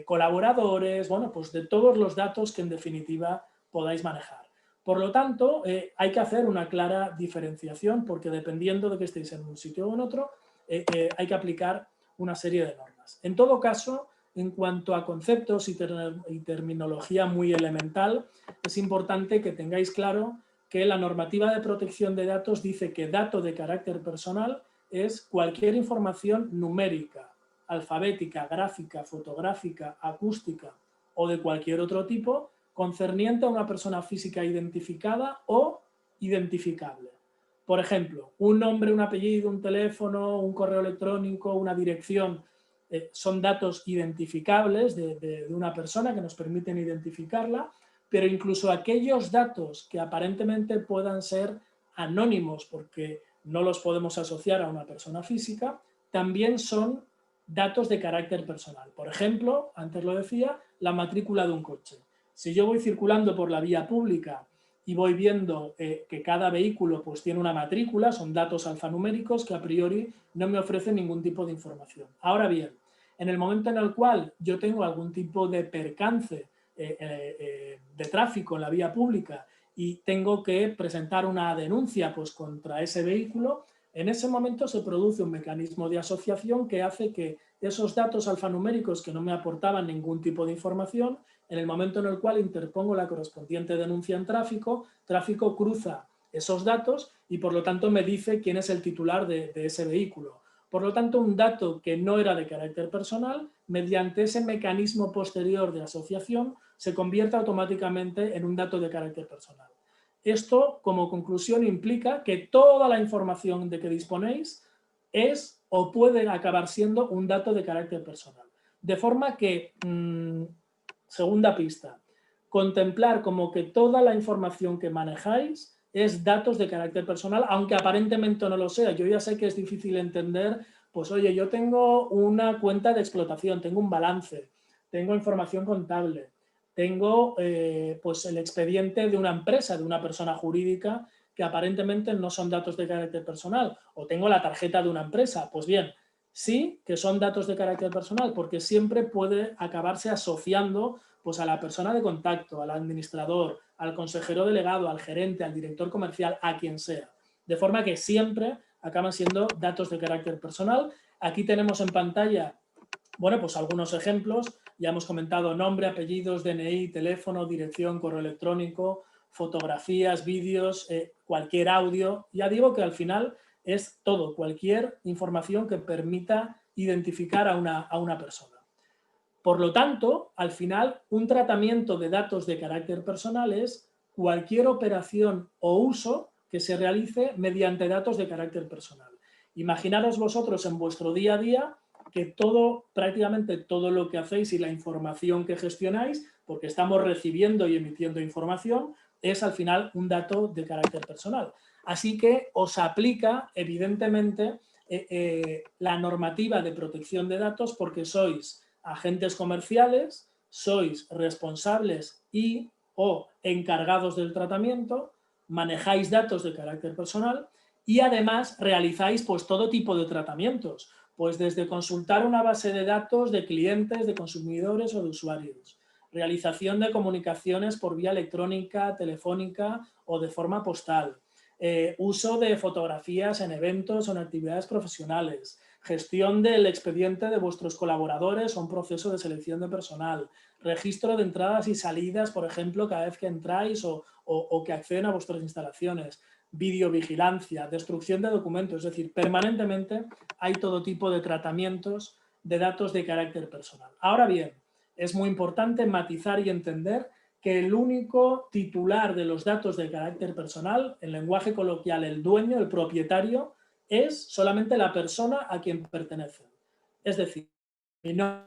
colaboradores, bueno, pues de todos los datos que en definitiva podáis manejar. Por lo tanto, hay que hacer una clara diferenciación porque dependiendo de que estéis en un sitio o en otro, hay que aplicar una serie de normas. En todo caso, en cuanto a conceptos y terminología muy elemental, es importante que tengáis claro que la normativa de protección de datos dice que dato de carácter personal es cualquier información numérica, alfabética, gráfica, fotográfica, acústica o de cualquier otro tipo concerniente a una persona física identificada o identificable. Por ejemplo, un nombre, un apellido, un teléfono, un correo electrónico, una dirección, son datos identificables de una persona que nos permiten identificarla, pero incluso aquellos datos que aparentemente puedan ser anónimos porque no los podemos asociar a una persona física, también son datos de carácter personal. Por ejemplo, antes lo decía, la matrícula de un coche. Si yo voy circulando por la vía pública y voy viendo que cada vehículo pues, tiene una matrícula, son datos alfanuméricos que a priori no me ofrecen ningún tipo de información. Ahora bien, en el momento en el cual yo tengo algún tipo de percance de tráfico en la vía pública y tengo que presentar una denuncia pues, contra ese vehículo, en ese momento se produce un mecanismo de asociación que hace que esos datos alfanuméricos que no me aportaban ningún tipo de información, en el momento en el cual interpongo la correspondiente denuncia en tráfico, tráfico cruza esos datos y por lo tanto me dice quién es el titular de ese vehículo. Por lo tanto, un dato que no era de carácter personal, mediante ese mecanismo posterior de asociación, se convierte automáticamente en un dato de carácter personal. Esto, como conclusión, implica que toda la información de que disponéis es o puede acabar siendo un dato de carácter personal. De forma que, segunda pista, contemplar como que toda la información que manejáis es datos de carácter personal, aunque aparentemente no lo sea. Yo ya sé que es difícil entender, pues oye, yo tengo una cuenta de explotación, tengo un balance, tengo información contable, tengo pues el expediente de una empresa, de una persona jurídica, que aparentemente no son datos de carácter personal, o tengo la tarjeta de una empresa. Pues bien, sí que son datos de carácter personal, porque siempre puede acabarse asociando pues, a la persona de contacto, al administrador, al consejero delegado, al gerente, al director comercial, a quien sea. De forma que siempre acaban siendo datos de carácter personal. Aquí tenemos en pantalla, bueno, pues algunos ejemplos. Ya hemos comentado nombre, apellidos, DNI, teléfono, dirección, correo electrónico, fotografías, vídeos, cualquier audio. Ya digo que al final es todo, cualquier información que permita identificar a una persona. Por lo tanto, al final, un tratamiento de datos de carácter personal es cualquier operación o uso que se realice mediante datos de carácter personal. Imaginaros vosotros en vuestro día a día que prácticamente todo lo que hacéis y la información que gestionáis, porque estamos recibiendo y emitiendo información, es al final un dato de carácter personal. Así que os aplica, evidentemente, la normativa de protección de datos porque sois agentes comerciales, sois responsables y o encargados del tratamiento, manejáis datos de carácter personal y además realizáis pues todo tipo de tratamientos, pues desde consultar una base de datos de clientes, de consumidores o de usuarios, realización de comunicaciones por vía electrónica, telefónica o de forma postal, uso de fotografías en eventos o en actividades profesionales, gestión del expediente de vuestros colaboradores o un proceso de selección de personal, registro de entradas y salidas, por ejemplo, cada vez que entráis o que acceden a vuestras instalaciones, videovigilancia, destrucción de documentos, es decir, permanentemente hay todo tipo de tratamientos de datos de carácter personal. Ahora bien, es muy importante matizar y entender que el único titular de los datos de carácter personal, en lenguaje coloquial el dueño, el propietario, es solamente la persona a quien pertenecen. Es decir, mi nombre,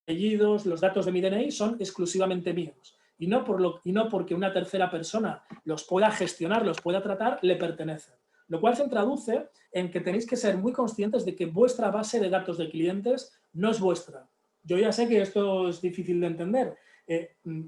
apellidos, los datos de mi DNI son exclusivamente míos. Y no porque una tercera persona los pueda gestionar, los pueda tratar, le pertenecen. Lo cual se traduce en que tenéis que ser muy conscientes de que vuestra base de datos de clientes no es vuestra. Yo ya sé que esto es difícil de entender,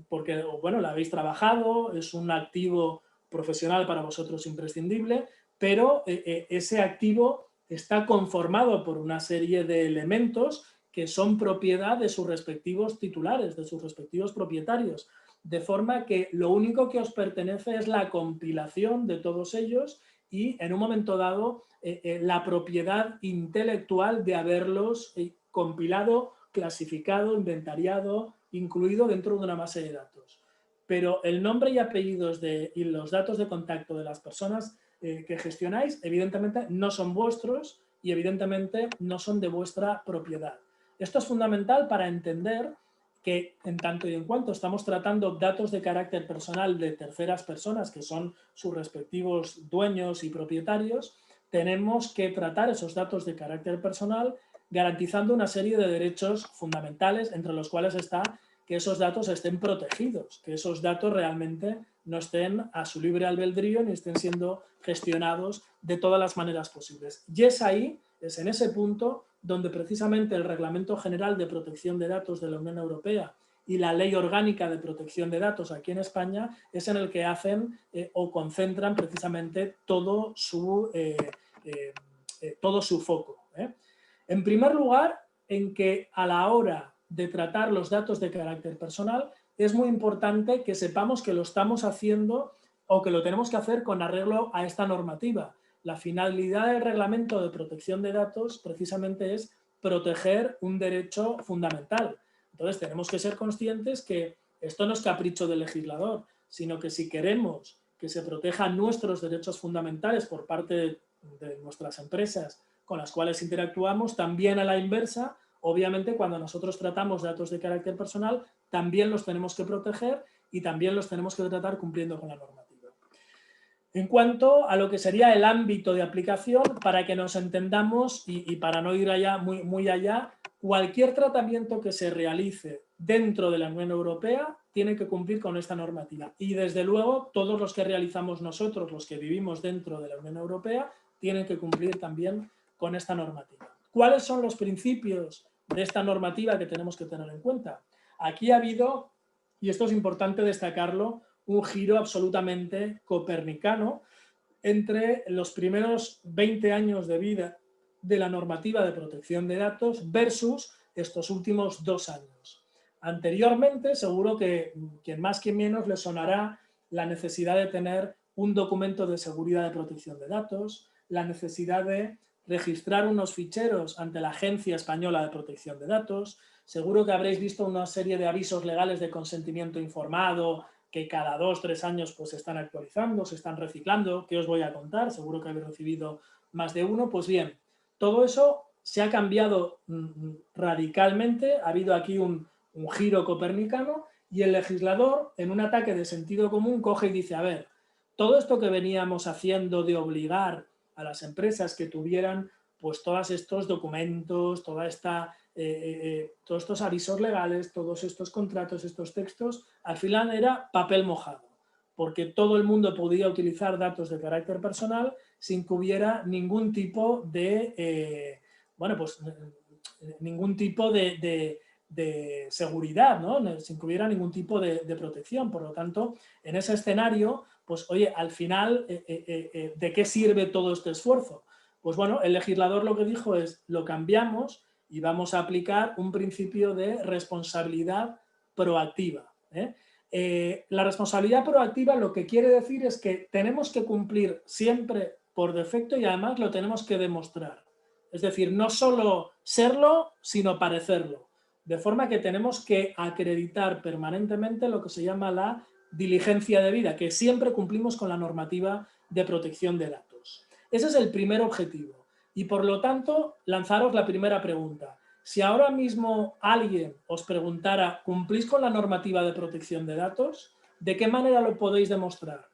porque, bueno, la habéis trabajado, es un activo profesional para vosotros imprescindible, pero ese activo está conformado por una serie de elementos que son propiedad de sus respectivos titulares, de sus respectivos propietarios, de forma que lo único que os pertenece es la compilación de todos ellos y en un momento dado la propiedad intelectual de haberlos compilado, clasificado, inventariado, incluido dentro de una base de datos. Pero el nombre y apellidos y los datos de contacto de las personas que gestionáis, evidentemente no son vuestros y evidentemente no son de vuestra propiedad. Esto es fundamental para entender que en tanto y en cuanto estamos tratando datos de carácter personal de terceras personas, que son sus respectivos dueños y propietarios, tenemos que tratar esos datos de carácter personal garantizando una serie de derechos fundamentales, entre los cuales está que esos datos estén protegidos, que esos datos realmente no estén a su libre albedrío ni estén siendo gestionados de todas las maneras posibles. Y es ahí, es en ese punto, donde precisamente el Reglamento General de Protección de Datos de la Unión Europea y la Ley Orgánica de Protección de Datos aquí en España es en el que hacen o concentran precisamente todo su foco. En primer lugar, en que a la hora de tratar los datos de carácter personal es muy importante que sepamos que lo estamos haciendo o que lo tenemos que hacer con arreglo a esta normativa. La finalidad del Reglamento de Protección de Datos precisamente es proteger un derecho fundamental. Entonces tenemos que ser conscientes que esto no es capricho del legislador, sino que si queremos que se protejan nuestros derechos fundamentales por parte de nuestras empresas con las cuales interactuamos, también a la inversa, obviamente cuando nosotros tratamos datos de carácter personal, también los tenemos que proteger y también los tenemos que tratar cumpliendo con la normativa. En cuanto a lo que sería el ámbito de aplicación, para que nos entendamos y para no ir allá, muy allá, cualquier tratamiento que se realice dentro de la Unión Europea tiene que cumplir con esta normativa. Y desde luego, todos los que realizamos nosotros, los que vivimos dentro de la Unión Europea, tienen que cumplir también con esta normativa. ¿Cuáles son los principios de esta normativa que tenemos que tener en cuenta? Aquí ha habido, y esto es importante destacarlo, un giro absolutamente copernicano entre los primeros 20 años de vida de la normativa de protección de datos versus estos últimos 2 años. Anteriormente, seguro que quien más quien menos le sonará la necesidad de tener un documento de seguridad de protección de datos, la necesidad de registrar unos ficheros ante la Agencia Española de Protección de Datos. Seguro que habréis visto una serie de avisos legales de consentimiento informado que cada 2 o 3 años pues se están actualizando, se están reciclando. ¿Qué os voy a contar? Seguro que habéis recibido más de uno. Pues bien, todo eso se ha cambiado radicalmente. Ha habido aquí un giro copernicano y el legislador, en un ataque de sentido común, coge y dice, a ver, todo esto que veníamos haciendo de obligar a las empresas que tuvieran pues todos estos documentos, todos estos avisos legales, todos estos contratos, estos textos, al final era papel mojado, porque todo el mundo podía utilizar datos de carácter personal sin que hubiera ningún tipo de, ningún tipo de seguridad, ¿no? Sin que hubiera ningún tipo de protección. Por lo tanto, en ese escenario, pues oye, al final, ¿de qué sirve todo este esfuerzo? Pues bueno, el legislador lo que dijo es, lo cambiamos y vamos a aplicar un principio de responsabilidad proactiva. La responsabilidad proactiva lo que quiere decir es que tenemos que cumplir siempre por defecto y además lo tenemos que demostrar. Es decir, no solo serlo, sino parecerlo. De forma que tenemos que acreditar permanentemente lo que se llama la diligencia debida, que siempre cumplimos con la normativa de protección de datos. Ese es el primer objetivo. Y por lo tanto, lanzaros la primera pregunta. Si ahora mismo alguien os preguntara, ¿cumplís con la normativa de protección de datos? ¿De qué manera lo podéis demostrar?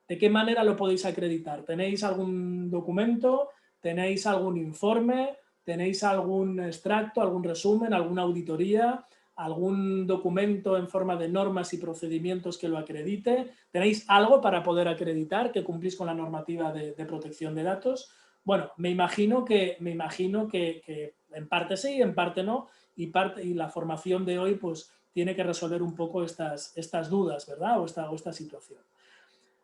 ¿De qué manera lo podéis acreditar? ¿Tenéis algún documento? ¿Tenéis algún informe? ¿Tenéis algún extracto, algún resumen, alguna auditoría? ¿Algún documento en forma de normas y procedimientos que lo acredite? ¿Tenéis algo para poder acreditar que cumplís con la normativa de protección de datos? Bueno, me imagino que en parte sí, en parte no, y la formación de hoy pues tiene que resolver un poco estas dudas, ¿verdad? O esta situación.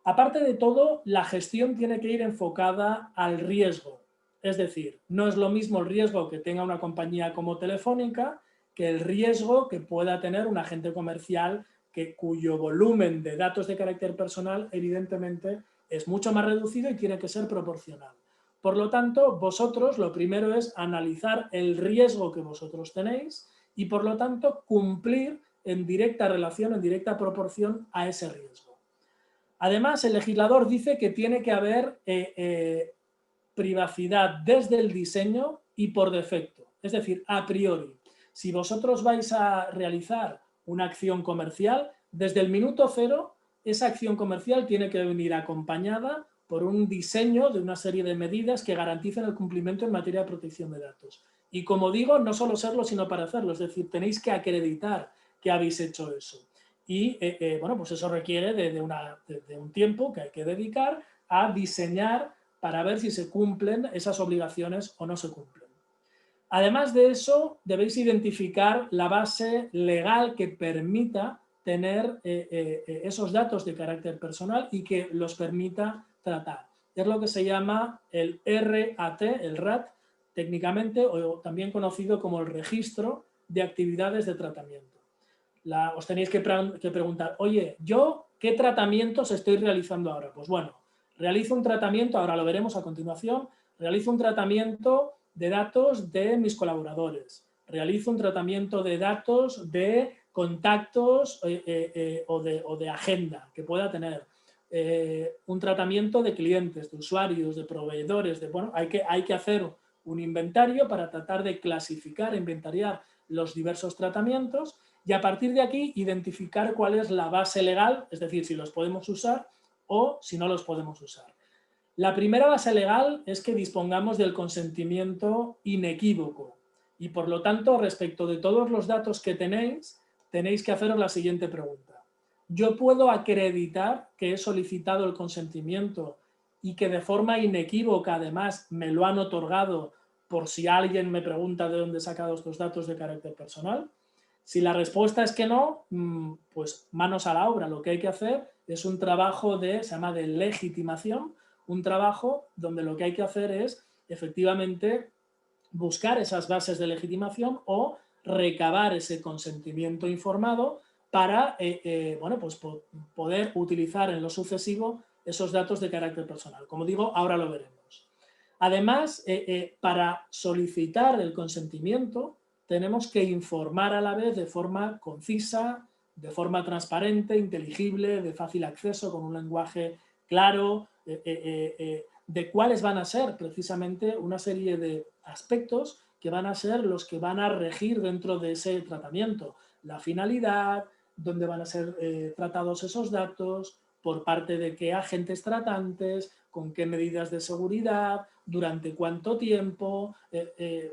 Aparte de todo, la gestión tiene que ir enfocada al riesgo. Es decir, no es lo mismo el riesgo que tenga una compañía como Telefónica que el riesgo que pueda tener un agente comercial cuyo volumen de datos de carácter personal evidentemente es mucho más reducido y tiene que ser proporcional. Por lo tanto, vosotros lo primero es analizar el riesgo que vosotros tenéis y por lo tanto cumplir en directa relación, en directa proporción a ese riesgo. Además, el legislador dice que tiene que haber privacidad desde el diseño y por defecto, es decir, a priori. Si vosotros vais a realizar una acción comercial, desde el minuto cero, esa acción comercial tiene que venir acompañada por un diseño de una serie de medidas que garanticen el cumplimiento en materia de protección de datos. Y como digo, no solo serlo, sino para hacerlo, es decir, tenéis que acreditar que habéis hecho eso. Y bueno, pues eso requiere de un tiempo que hay que dedicar a diseñar para ver si se cumplen esas obligaciones o no se cumplen. Además de eso, debéis identificar la base legal que permita tener esos datos de carácter personal y que los permita tratar. Es lo que se llama el RAT, el RAT, técnicamente, o también conocido como el Registro de Actividades de Tratamiento. Os tenéis que preguntar, oye, ¿yo qué tratamientos estoy realizando ahora? Pues bueno, realizo un tratamiento, ahora lo veremos a continuación, realizo un tratamiento de datos de mis colaboradores, realizo un tratamiento de datos de contactos o de agenda que pueda tener, un tratamiento de clientes, de usuarios, de proveedores, bueno, hay que hacer un inventario para tratar de clasificar, inventariar los diversos tratamientos y a partir de aquí identificar cuál es la base legal, es decir, si los podemos usar o si no los podemos usar. La primera base legal es que dispongamos del consentimiento inequívoco y por lo tanto respecto de todos los datos que tenéis que haceros la siguiente pregunta. ¿Yo puedo acreditar que he solicitado el consentimiento y que de forma inequívoca además me lo han otorgado por si alguien me pregunta de dónde he sacado estos datos de carácter personal? Si la respuesta es que no, pues manos a la obra. Lo que hay que hacer es un trabajo se llama de legitimación, un trabajo donde lo que hay que hacer es efectivamente buscar esas bases de legitimación o recabar ese consentimiento informado para bueno, pues poder utilizar en lo sucesivo esos datos de carácter personal. Como digo, ahora lo veremos. Además, para solicitar el consentimiento tenemos que informar a la vez de forma concisa, de forma transparente, inteligible, de fácil acceso, con un lenguaje claro, de cuáles van a ser precisamente una serie de aspectos que van a ser los que van a regir dentro de ese tratamiento. La finalidad, dónde van a ser tratados esos datos, por parte de qué agentes tratantes, con qué medidas de seguridad, durante cuánto tiempo,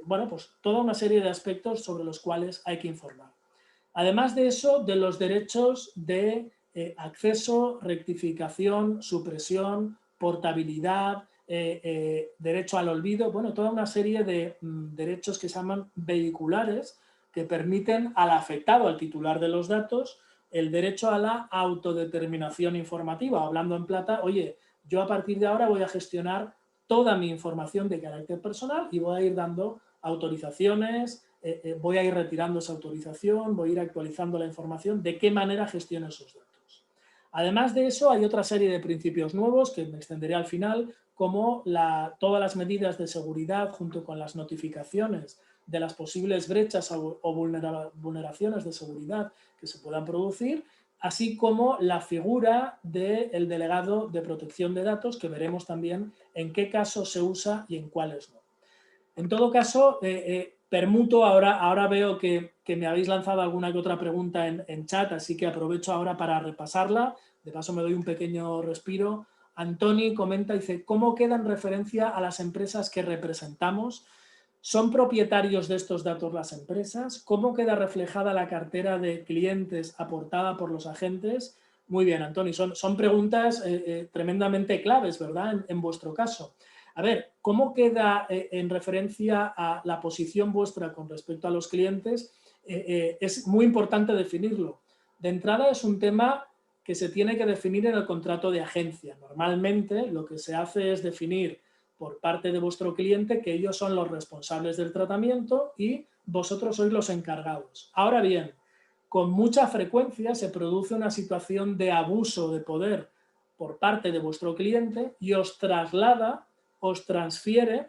bueno, pues toda una serie de aspectos sobre los cuales hay que informar. Además de eso, de los derechos de acceso, rectificación, supresión, portabilidad, derecho al olvido, bueno, toda una serie de derechos que se llaman vehiculares que permiten al afectado, al titular de los datos, el derecho a la autodeterminación informativa. Hablando en plata, oye, yo a partir de ahora voy a gestionar toda mi información de carácter personal y voy a ir dando autorizaciones, voy a ir retirando esa autorización, voy a ir actualizando la información, de qué manera gestiono esos datos. Además de eso, hay otra serie de principios nuevos que me extenderé al final, como todas las medidas de seguridad junto con las notificaciones de las posibles brechas o vulneraciones de seguridad que se puedan producir, así como la figura del delegado de protección de datos, que veremos también en qué casos se usa y en cuáles no. En todo caso, permuto, ahora veo que me habéis lanzado alguna que otra pregunta en chat, así que aprovecho ahora para repasarla. De paso me doy un pequeño respiro. Antoni comenta, dice, ¿cómo queda en referencia a las empresas que representamos? ¿Son propietarios de estos datos las empresas? ¿Cómo queda reflejada la cartera de clientes aportada por los agentes? Muy bien, Antoni, son preguntas tremendamente claves, ¿verdad? En vuestro caso. A ver, ¿cómo queda en referencia a la posición vuestra con respecto a los clientes? Es muy importante definirlo. De entrada es un tema que se tiene que definir en el contrato de agencia. Normalmente lo que se hace es definir por parte de vuestro cliente que ellos son los responsables del tratamiento y vosotros sois los encargados. Ahora bien, con mucha frecuencia se produce una situación de abuso de poder por parte de vuestro cliente y os traslada, os transfiere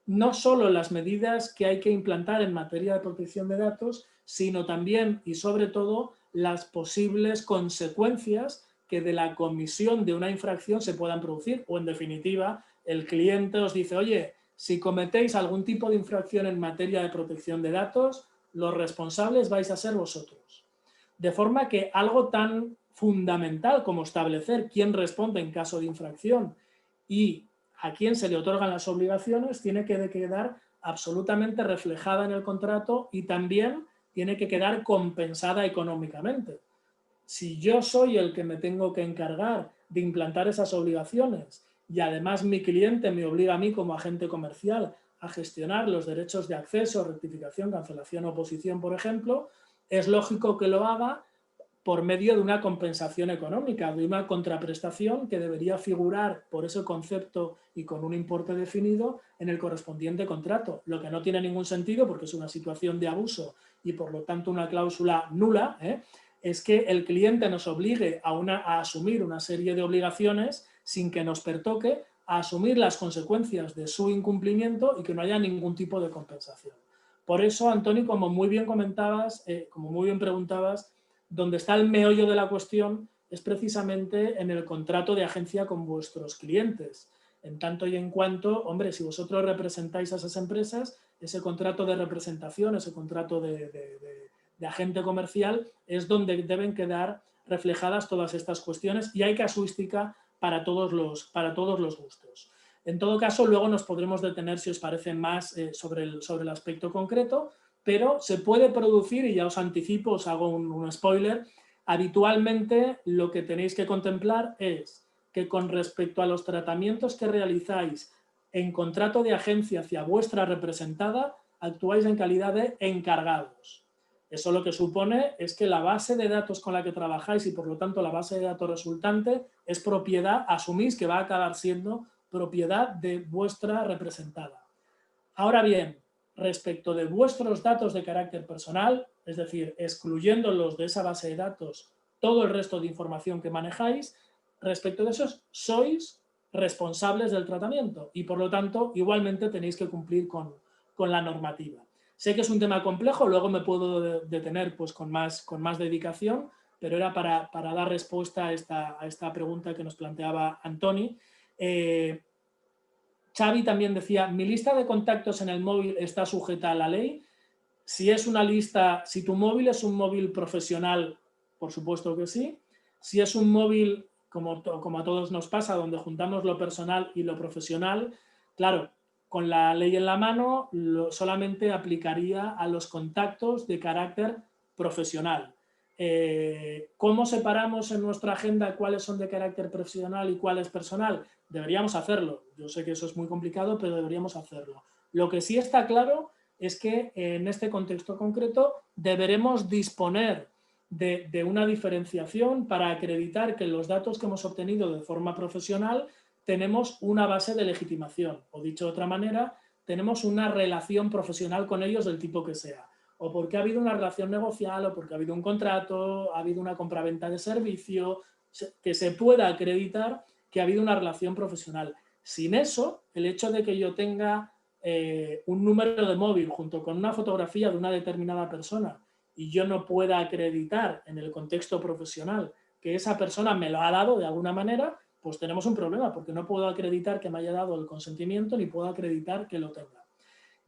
no solo las medidas que hay que implantar en materia de protección de datos, sino también y sobre todo las posibles consecuencias que de la comisión de una infracción se puedan producir, o en definitiva, el cliente os dice, oye, si cometéis algún tipo de infracción en materia de protección de datos, los responsables vais a ser vosotros. De forma que algo tan fundamental como establecer quién responde en caso de infracción y a quién se le otorgan las obligaciones tiene que quedar absolutamente reflejada en el contrato y también tiene que quedar compensada económicamente. Si yo soy el que me tengo que encargar de implantar esas obligaciones y además mi cliente me obliga a mí como agente comercial a gestionar los derechos de acceso, rectificación, cancelación o oposición, por ejemplo, es lógico que lo haga por medio de una compensación económica, de una contraprestación que debería figurar por ese concepto y con un importe definido en el correspondiente contrato, lo que no tiene ningún sentido porque es una situación de abuso y por lo tanto una cláusula nula, es que el cliente nos obligue a asumir una serie de obligaciones sin que nos pertoque a asumir las consecuencias de su incumplimiento y que no haya ningún tipo de compensación. Por eso, Antoni, como muy bien comentabas, como muy bien preguntabas, donde está el meollo de la cuestión es precisamente en el contrato de agencia con vuestros clientes. En tanto y en cuanto, hombre, si vosotros representáis a esas empresas, ese contrato de representación, ese contrato de agente comercial es donde deben quedar reflejadas todas estas cuestiones y hay casuística para todos los gustos. En todo caso, luego nos podremos detener, si os parece, más sobre el aspecto concreto, pero se puede producir, y ya os anticipo, os hago un spoiler, habitualmente lo que tenéis que contemplar es que con respecto a los tratamientos que realizáis en contrato de agencia hacia vuestra representada, actuáis en calidad de encargados. Eso lo que supone es que la base de datos con la que trabajáis y por lo tanto la base de datos resultante es propiedad, asumís que va a acabar siendo propiedad de vuestra representada. Ahora bien, respecto de vuestros datos de carácter personal, es decir, excluyéndolos de esa base de datos todo el resto de información que manejáis, respecto de esos sois responsables del tratamiento y por lo tanto igualmente tenéis que cumplir con la normativa. Sé que es un tema complejo, luego me puedo detener pues, con más dedicación, pero era para dar respuesta a esta pregunta que nos planteaba Antoni. Xavi también decía, mi lista de contactos en el móvil está sujeta a la ley. Si es una lista, si tu móvil es un móvil profesional, por supuesto que sí. Si es un móvil, como a todos nos pasa, donde juntamos lo personal y lo profesional, claro, con la ley en la mano solamente aplicaría a los contactos de carácter profesional. ¿Cómo separamos en nuestra agenda cuáles son de carácter profesional y cuáles personal? Deberíamos hacerlo. Yo sé que eso es muy complicado, pero deberíamos hacerlo. Lo que sí está claro es que en este contexto concreto deberemos disponer de una diferenciación para acreditar que los datos que hemos obtenido de forma profesional tenemos una base de legitimación, o dicho de otra manera, tenemos una relación profesional con ellos del tipo que sea, o porque ha habido una relación negocial, o porque ha habido un contrato, ha habido una compraventa de servicio, que se pueda acreditar que ha habido una relación profesional. Sin eso, el hecho de que yo tenga un número de móvil junto con una fotografía de una determinada persona y yo no pueda acreditar en el contexto profesional que esa persona me lo ha dado de alguna manera, pues tenemos un problema, porque no puedo acreditar que me haya dado el consentimiento ni puedo acreditar que lo tenga.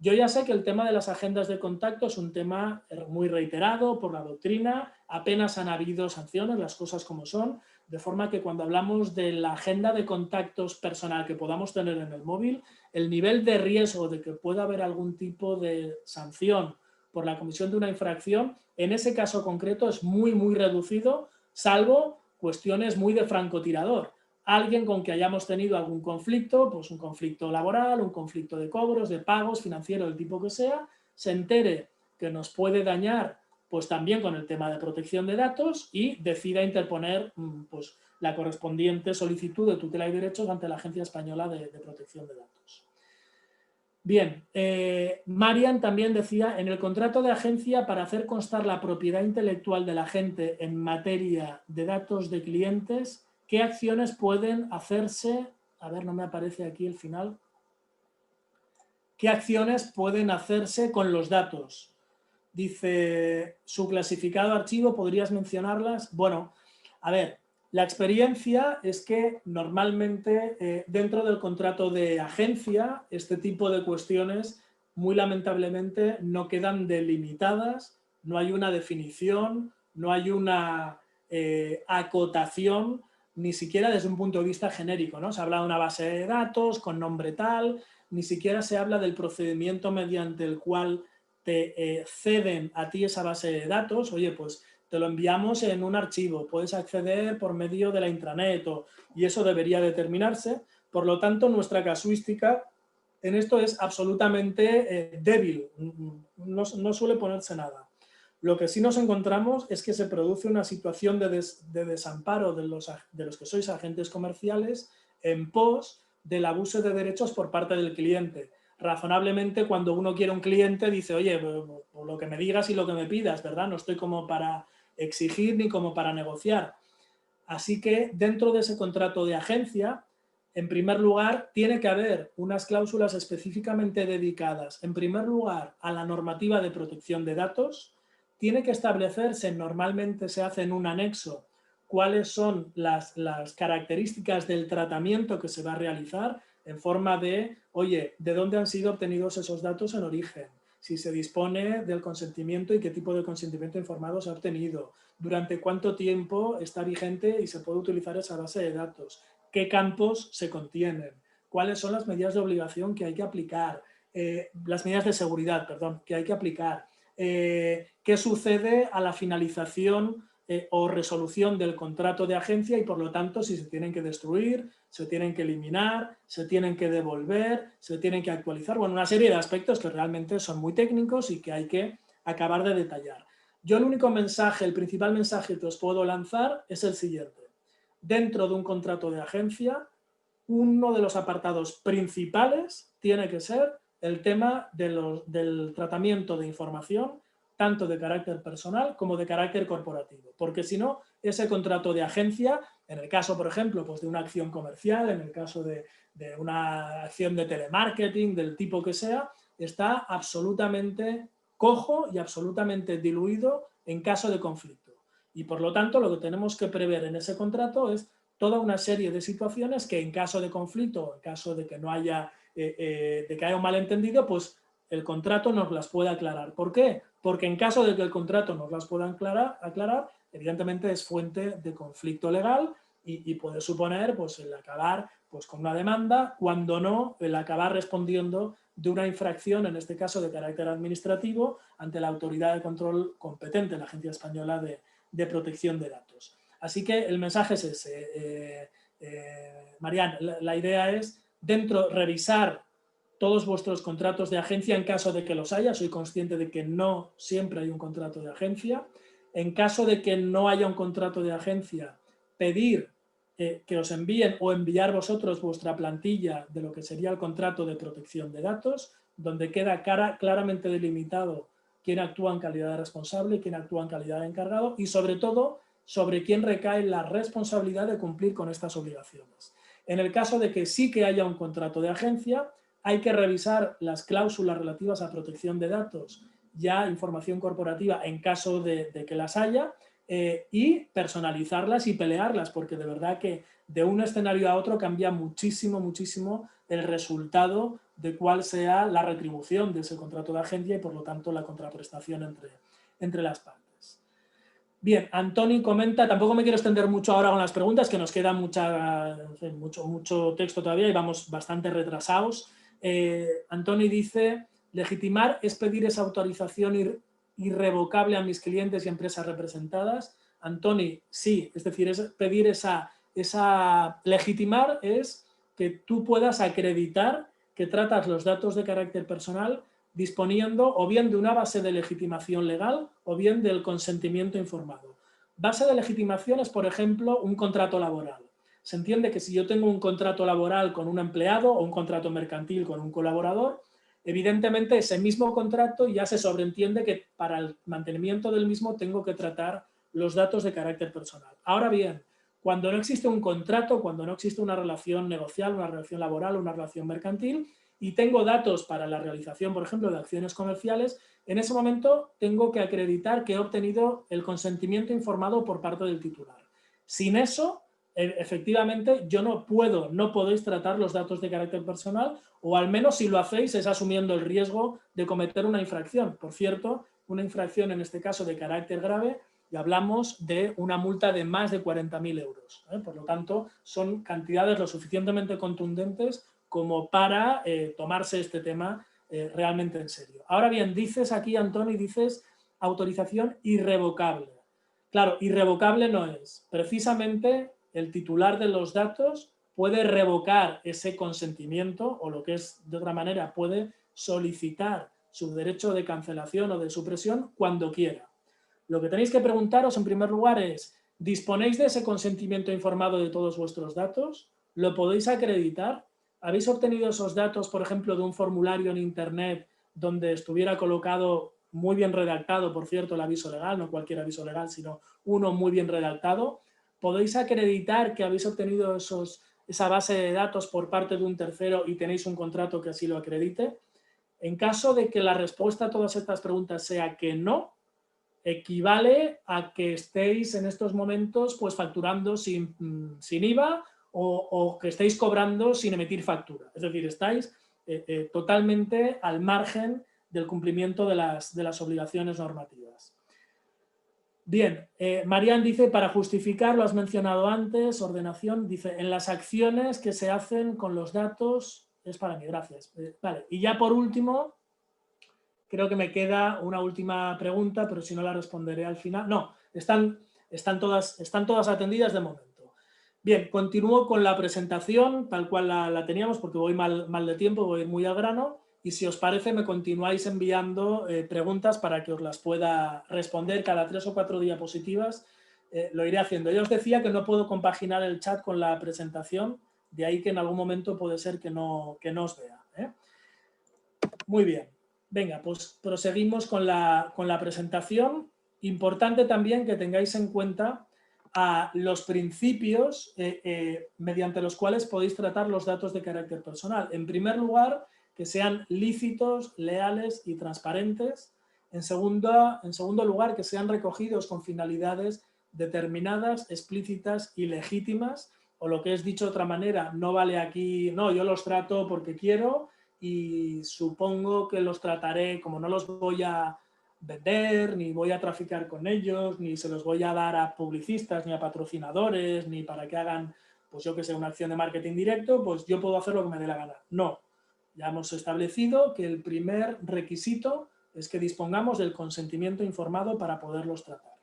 Yo ya sé que el tema de las agendas de contacto es un tema muy reiterado por la doctrina, apenas han habido sanciones, las cosas como son, de forma que cuando hablamos de la agenda de contactos personal que podamos tener en el móvil, el nivel de riesgo de que pueda haber algún tipo de sanción por la comisión de una infracción, en ese caso concreto es muy, muy reducido, salvo cuestiones muy de francotirador. Alguien con que hayamos tenido algún conflicto, pues un conflicto laboral, un conflicto de cobros, de pagos, financiero, del tipo que sea, se entere que nos puede dañar pues también con el tema de protección de datos y decida interponer pues, la correspondiente solicitud de tutela y derechos ante la Agencia Española de Protección de Datos. Bien, Marian también decía, en el contrato de agencia para hacer constar la propiedad intelectual del agente en materia de datos de clientes, ¿qué acciones pueden hacerse? A ver, no me aparece aquí el final. ¿Qué acciones pueden hacerse con los datos? Dice, su clasificado archivo, ¿podrías mencionarlas? Bueno, a ver, La experiencia es que normalmente dentro del contrato de agencia este tipo de cuestiones muy lamentablemente no quedan delimitadas, no hay una definición, no hay una acotación, ni siquiera desde un punto de vista genérico, ¿no? Se habla de una base de datos con nombre tal, ni siquiera se habla del procedimiento mediante el cual te ceden a ti esa base de datos. Oye, pues te lo enviamos en un archivo, puedes acceder por medio de la intranet y eso debería determinarse. Por lo tanto, nuestra casuística en esto es absolutamente débil, no suele ponerse nada. Lo que sí nos encontramos es que se produce una situación de desamparo de los que sois agentes comerciales en pos del abuso de derechos por parte del cliente. Razonablemente, cuando uno quiere un cliente, dice, oye, pues lo que me digas y lo que me pidas, ¿verdad? No estoy como para exigir ni como para negociar. Así que dentro de ese contrato de agencia, en primer lugar, tiene que haber unas cláusulas específicamente dedicadas, en primer lugar, a la normativa de protección de datos. Tiene que establecerse, normalmente se hace en un anexo, cuáles son las características del tratamiento que se va a realizar en forma de, oye, ¿de dónde han sido obtenidos esos datos en origen? Si se dispone del consentimiento y qué tipo de consentimiento informado se ha obtenido, durante cuánto tiempo está vigente y se puede utilizar esa base de datos, qué campos se contienen, cuáles son las medidas de obligación que hay que aplicar, las medidas de seguridad, perdón, que hay que aplicar, qué sucede a la finalización o resolución del contrato de agencia y por lo tanto si se tienen que destruir, se tienen que eliminar, se tienen que devolver, se tienen que actualizar, bueno, una serie de aspectos que realmente son muy técnicos y que hay que acabar de detallar. Yo el único mensaje, el principal mensaje que os puedo lanzar es el siguiente. Dentro de un contrato de agencia, uno de los apartados principales tiene que ser el tema del tratamiento de información, tanto de carácter personal como de carácter corporativo. Porque si no, ese contrato de agencia, en el caso, por ejemplo, pues de una acción comercial, en el caso de una acción de telemarketing, del tipo que sea, está absolutamente cojo y absolutamente diluido en caso de conflicto. Y por lo tanto, lo que tenemos que prever en ese contrato es toda una serie de situaciones que en caso de conflicto, en caso de que no haya, de que haya un malentendido, pues el contrato nos las puede aclarar. ¿Por qué? Porque en caso de que el contrato nos las pueda aclarar, evidentemente es fuente de conflicto legal y puede suponer pues, el acabar pues, con una demanda, cuando no, el acabar respondiendo de una infracción, en este caso de carácter administrativo, ante la autoridad de control competente, la Agencia Española de Protección de Datos. Así que el mensaje es ese. Marian, la idea es revisar todos vuestros contratos de agencia en caso de que los haya. Soy consciente de que no siempre hay un contrato de agencia. En caso de que no haya un contrato de agencia, pedir que os envíen o enviar vosotros vuestra plantilla de lo que sería el contrato de protección de datos, donde queda claramente delimitado quién actúa en calidad de responsable y quién actúa en calidad de encargado y sobre todo sobre quién recae la responsabilidad de cumplir con estas obligaciones. En el caso de que sí que haya un contrato de agencia, hay que revisar las cláusulas relativas a protección de datos y a información corporativa en caso de que las haya y personalizarlas y pelearlas, porque de verdad que de un escenario a otro cambia muchísimo, muchísimo el resultado de cuál sea la retribución de ese contrato de agencia y por lo tanto la contraprestación entre las partes. Bien, Antoni comenta, tampoco me quiero extender mucho ahora con las preguntas, que nos queda mucho texto todavía y vamos bastante retrasados. Antoni dice, legitimar es pedir esa autorización irrevocable a mis clientes y empresas representadas. Antoni, sí, es decir, es pedir legitimar es que tú puedas acreditar que tratas los datos de carácter personal disponiendo o bien de una base de legitimación legal o bien del consentimiento informado. Base de legitimación es, por ejemplo, un contrato laboral. Se entiende que si yo tengo un contrato laboral con un empleado o un contrato mercantil con un colaborador, evidentemente ese mismo contrato ya se sobreentiende que para el mantenimiento del mismo tengo que tratar los datos de carácter personal. Ahora bien, cuando no existe un contrato, cuando no existe una relación negocial, una relación laboral, una relación mercantil, y tengo datos para la realización, por ejemplo, de acciones comerciales, en ese momento tengo que acreditar que he obtenido el consentimiento informado por parte del titular. Sin eso, efectivamente, yo no podéis tratar los datos de carácter personal, o al menos si lo hacéis es asumiendo el riesgo de cometer una infracción. Por cierto, una infracción en este caso de carácter grave, y hablamos de una multa de más de 40.000 euros. Por lo tanto, son cantidades lo suficientemente contundentes como para tomarse este tema realmente en serio. Ahora bien, dices aquí, Antoni, dices autorización irrevocable. Claro, irrevocable no es. Precisamente el titular de los datos puede revocar ese consentimiento, o lo que es de otra manera, puede solicitar su derecho de cancelación o de supresión cuando quiera. Lo que tenéis que preguntaros en primer lugar es, ¿disponéis de ese consentimiento informado de todos vuestros datos? ¿Lo podéis acreditar? ¿Habéis obtenido esos datos, por ejemplo, de un formulario en internet donde estuviera colocado, muy bien redactado, por cierto, el aviso legal, no cualquier aviso legal, sino uno muy bien redactado? ¿Podéis acreditar que habéis obtenido esa base de datos por parte de un tercero y tenéis un contrato que así lo acredite? En caso de que la respuesta a todas estas preguntas sea que no, equivale a que estéis en estos momentos pues facturando sin IVA o que estéis cobrando sin emitir factura. Es decir, estáis totalmente al margen del cumplimiento de las obligaciones normativas. Bien, Marian dice, para justificar, lo has mencionado antes, ordenación, dice, en las acciones que se hacen con los datos, es para mí, gracias. Vale, y ya por último, creo que me queda una última pregunta, pero si no la responderé al final. No, están todas atendidas de momento. Bien, continúo con la presentación, tal cual la teníamos, porque voy mal de tiempo, voy muy al grano, y si os parece me continuáis enviando preguntas para que os las pueda responder cada 3 o 4 diapositivas. Lo iré haciendo. Yo os decía que no puedo compaginar el chat con la presentación, de ahí que en algún momento puede ser que no os vea. Muy bien. Venga, pues proseguimos con la presentación. Importante también que tengáis en cuenta los principios mediante los cuales podéis tratar los datos de carácter personal. En primer lugar, que sean lícitos, leales y transparentes. En segundo lugar, que sean recogidos con finalidades determinadas, explícitas y legítimas, o lo que es dicho de otra manera, no vale aquí, no, yo los trato porque quiero y supongo que los trataré, como no los voy a vender, ni voy a traficar con ellos, ni se los voy a dar a publicistas, ni a patrocinadores, ni para que hagan, pues yo que sé, una acción de marketing directo, pues yo puedo hacer lo que me dé la gana. No, ya hemos establecido que el primer requisito es que dispongamos del consentimiento informado para poderlos tratar.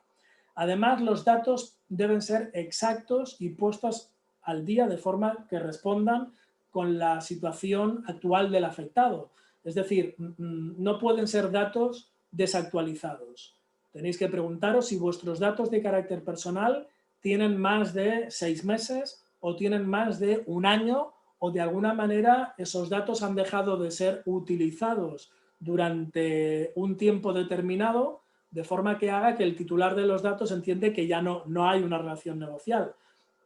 Además, los datos deben ser exactos y puestos al día de forma que respondan con la situación actual del afectado. Es decir, no pueden ser datos desactualizados. Tenéis que preguntaros si vuestros datos de carácter personal tienen más de 6 meses o tienen más de 1 año o de alguna manera esos datos han dejado de ser utilizados durante un tiempo determinado, de forma que haga que el titular de los datos entiende que ya no hay una relación negocial.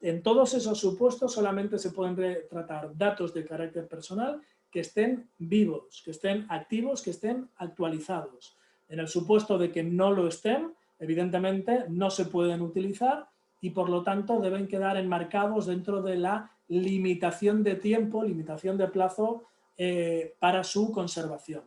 En todos esos supuestos solamente se pueden tratar datos de carácter personal que estén vivos, que estén activos, que estén actualizados. En el supuesto de que no lo estén, evidentemente no se pueden utilizar y por lo tanto deben quedar enmarcados dentro de la limitación de tiempo, limitación de plazo para su conservación.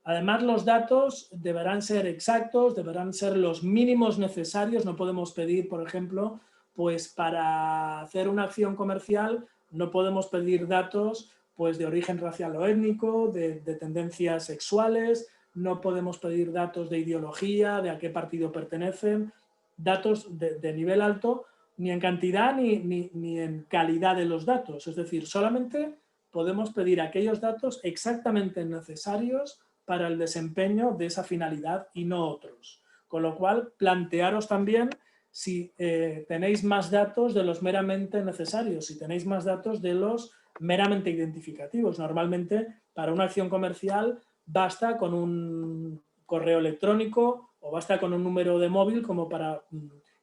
Además, los datos deberán ser exactos, deberán ser los mínimos necesarios. No podemos pedir, por ejemplo, pues para hacer una acción comercial no podemos pedir datos pues de origen racial o étnico, de tendencias sexuales, no podemos pedir datos de ideología, de a qué partido pertenecen, datos de nivel alto, ni en cantidad ni en calidad de los datos. Es decir, solamente podemos pedir aquellos datos exactamente necesarios para el desempeño de esa finalidad y no otros. Con lo cual, plantearos también si tenéis más datos de los meramente necesarios, si tenéis más datos de los meramente identificativos. Normalmente, para una acción comercial, basta con un correo electrónico o basta con un número de móvil como para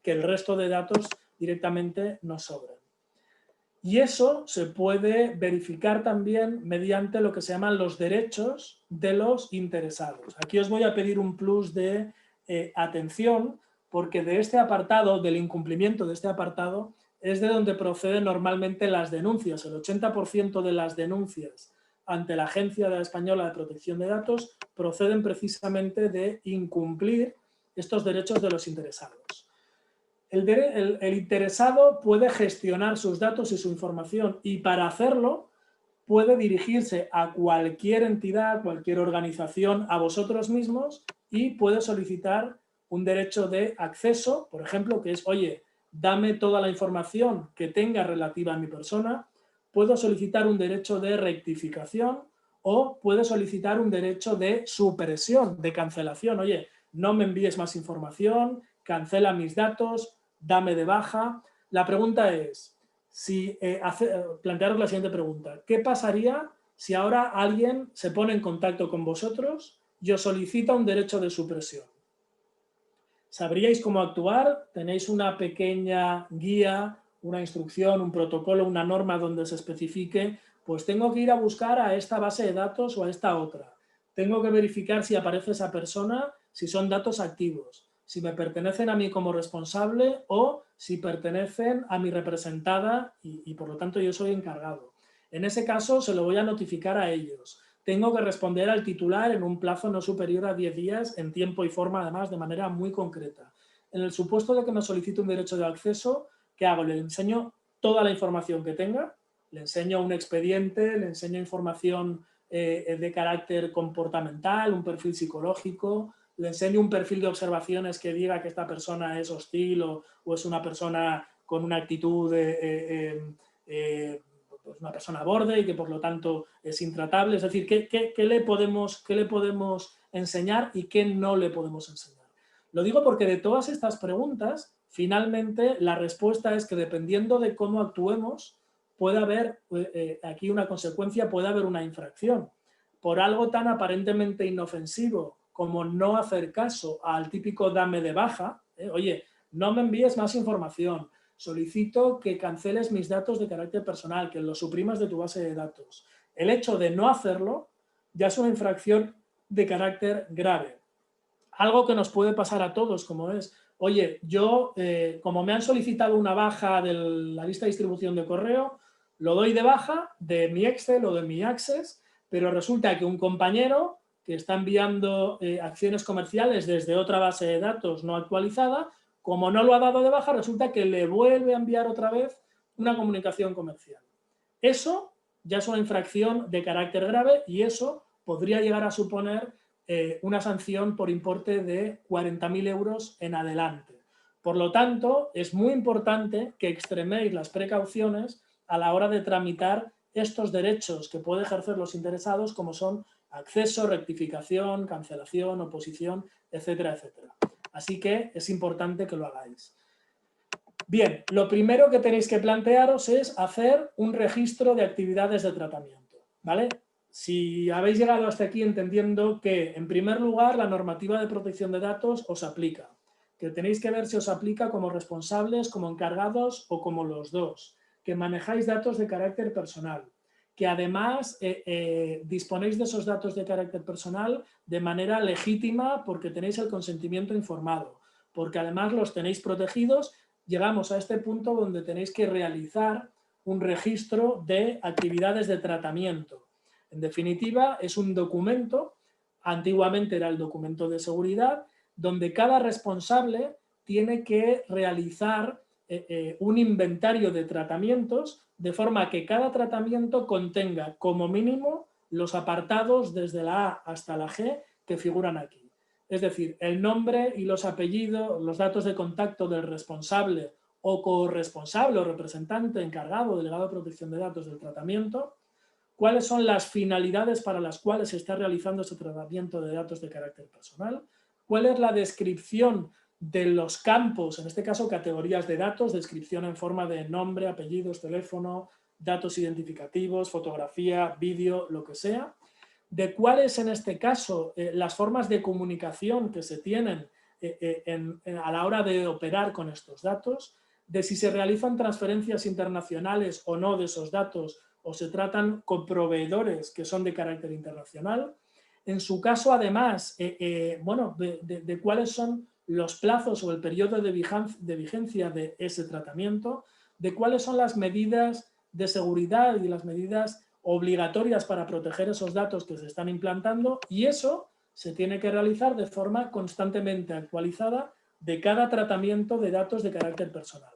que el resto de datos directamente nos sobren. Y eso se puede verificar también mediante lo que se llaman los derechos de los interesados. Aquí os voy a pedir un plus de atención porque de este apartado, del incumplimiento de este apartado, es de donde proceden normalmente las denuncias. El 80% de las denuncias ante la Agencia Española de Protección de Datos proceden precisamente de incumplir estos derechos de los interesados. El interesado puede gestionar sus datos y su información, y para hacerlo puede dirigirse a cualquier entidad, cualquier organización, a vosotros mismos, y puede solicitar un derecho de acceso, por ejemplo, que es, oye, dame toda la información que tenga relativa a mi persona. Puedo solicitar un derecho de rectificación o puedo solicitar un derecho de supresión, de cancelación. Oye, no me envíes más información, cancela mis datos, dame de baja. La pregunta es, plantearos la siguiente pregunta. ¿Qué pasaría si ahora alguien se pone en contacto con vosotros y os solicita un derecho de supresión? ¿Sabríais cómo actuar? ¿Tenéis una pequeña guía, una instrucción, un protocolo, una norma donde se especifique, pues tengo que ir a buscar a esta base de datos o a esta otra? Tengo que verificar si aparece esa persona, si son datos activos, si me pertenecen a mí como responsable o si pertenecen a mi representada y por lo tanto yo soy encargado. En ese caso se lo voy a notificar a ellos. Tengo que responder al titular en un plazo no superior a 10 días, en tiempo y forma, además, de manera muy concreta. En el supuesto de que me solicite un derecho de acceso, ¿qué hago? Le enseño toda la información que tenga, le enseño un expediente, le enseño información de carácter comportamental, un perfil psicológico, le enseño un perfil de observaciones que diga que esta persona es hostil o es una persona con una actitud pues una persona borde y que por lo tanto es intratable. Es decir, ¿qué le podemos enseñar y qué no le podemos enseñar? Lo digo porque de todas estas preguntas, finalmente la respuesta es que dependiendo de cómo actuemos, puede haber aquí una consecuencia, puede haber una infracción. Por algo tan aparentemente inofensivo como no hacer caso al típico dame de baja, oye, no me envíes más información, solicito que canceles mis datos de carácter personal, que los suprimas de tu base de datos. El hecho de no hacerlo ya es una infracción de carácter grave. Algo que nos puede pasar a todos, como es, oye, yo, como me han solicitado una baja de la lista de distribución de correo, lo doy de baja de mi Excel o de mi Access, pero resulta que un compañero que está enviando acciones comerciales desde otra base de datos no actualizada, como no lo ha dado de baja, resulta que le vuelve a enviar otra vez una comunicación comercial. Eso ya es una infracción de carácter grave y eso podría llegar a suponer una sanción por importe de 40.000 euros en adelante. Por lo tanto, es muy importante que extreméis las precauciones a la hora de tramitar estos derechos que pueden ejercer los interesados, como son acceso, rectificación, cancelación, oposición, etcétera, etcétera. Así que es importante que lo hagáis. Bien, lo primero que tenéis que plantearos es hacer un registro de actividades de tratamiento, ¿vale? Si habéis llegado hasta aquí entendiendo que, en primer lugar, la normativa de protección de datos os aplica, que tenéis que ver si os aplica como responsables, como encargados o como los dos, que manejáis datos de carácter personal, que además disponéis de esos datos de carácter personal de manera legítima porque tenéis el consentimiento informado, porque además los tenéis protegidos. Llegamos a este punto donde tenéis que realizar un registro de actividades de tratamiento. En definitiva, es un documento, antiguamente era el documento de seguridad, donde cada responsable tiene que realizar un inventario de tratamientos, de forma que cada tratamiento contenga como mínimo los apartados desde la A hasta la G que figuran aquí. Es decir, el nombre y los apellidos, los datos de contacto del responsable o corresponsable o representante encargado, delegado de protección de datos del tratamiento, cuáles son las finalidades para las cuales se está realizando ese tratamiento de datos de carácter personal, cuál es la descripción de los campos, en este caso categorías de datos, descripción en forma de nombre, apellidos, teléfono, datos identificativos, fotografía, vídeo, lo que sea, de cuáles en este caso las formas de comunicación que se tienen a la hora de operar con estos datos, de si se realizan transferencias internacionales o no de esos datos o se tratan con proveedores que son de carácter internacional. En su caso, además, bueno, de cuáles son los plazos o el periodo de vigencia de ese tratamiento, de cuáles son las medidas de seguridad y las medidas obligatorias para proteger esos datos que se están implantando, y eso se tiene que realizar de forma constantemente actualizada de cada tratamiento de datos de carácter personal.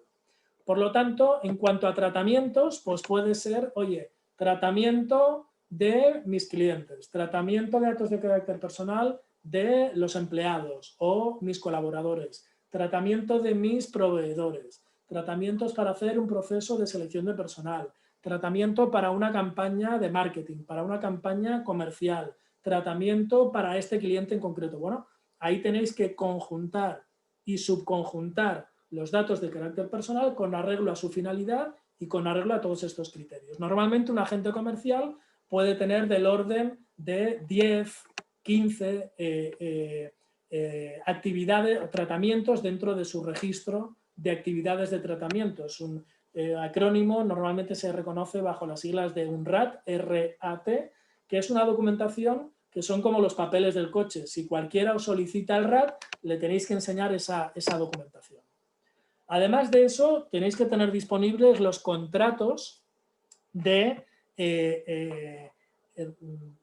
Por lo tanto, en cuanto a tratamientos, pues puede ser, oye, tratamiento de mis clientes, tratamiento de datos de carácter personal de los empleados o mis colaboradores, tratamiento de mis proveedores, tratamientos para hacer un proceso de selección de personal, tratamiento para una campaña de marketing, para una campaña comercial, tratamiento para este cliente en concreto. Bueno, ahí tenéis que conjuntar y subconjuntar los datos de carácter personal con arreglo a su finalidad y con arreglo a todos estos criterios. Normalmente un agente comercial puede tener del orden de 10, 15 actividades o tratamientos dentro de su registro de actividades de tratamiento. Es un acrónimo, normalmente se reconoce bajo las siglas de UNRAT, R-A-T, que es una documentación que son como los papeles del coche. Si cualquiera os solicita el RAT, le tenéis que enseñar esa documentación. Además de eso, tenéis que tener disponibles los contratos de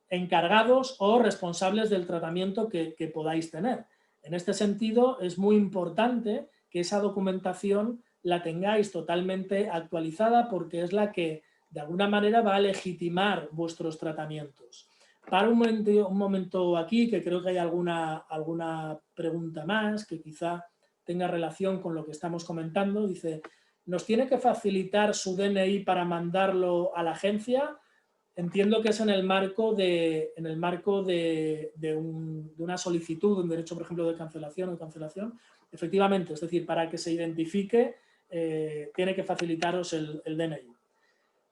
encargados o responsables del tratamiento que podáis tener. En este sentido, es muy importante que esa documentación la tengáis totalmente actualizada, porque es la que de alguna manera va a legitimar vuestros tratamientos. Para un momento aquí, que creo que hay alguna pregunta más que quizá tenga relación con lo que estamos comentando, dice, ¿nos tiene que facilitar su DNI para mandarlo a la agencia? Entiendo que es en el marco de una solicitud, un derecho, por ejemplo, de cancelación o cancelación. Efectivamente, es decir, para que se identifique, tiene que facilitaros el DNI.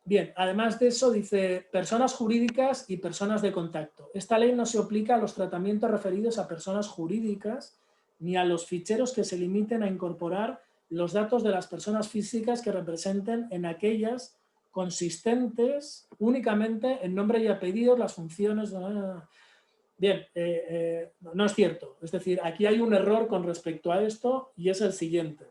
Bien, además de eso, dice, personas jurídicas y personas de contacto. Esta ley no se aplica a los tratamientos referidos a personas jurídicas ni a los ficheros que se limiten a incorporar los datos de las personas físicas que representen en aquellas consistentes únicamente en nombre y apellido, las funciones... Bien, no es cierto. Es decir, aquí hay un error con respecto a esto y es el siguiente.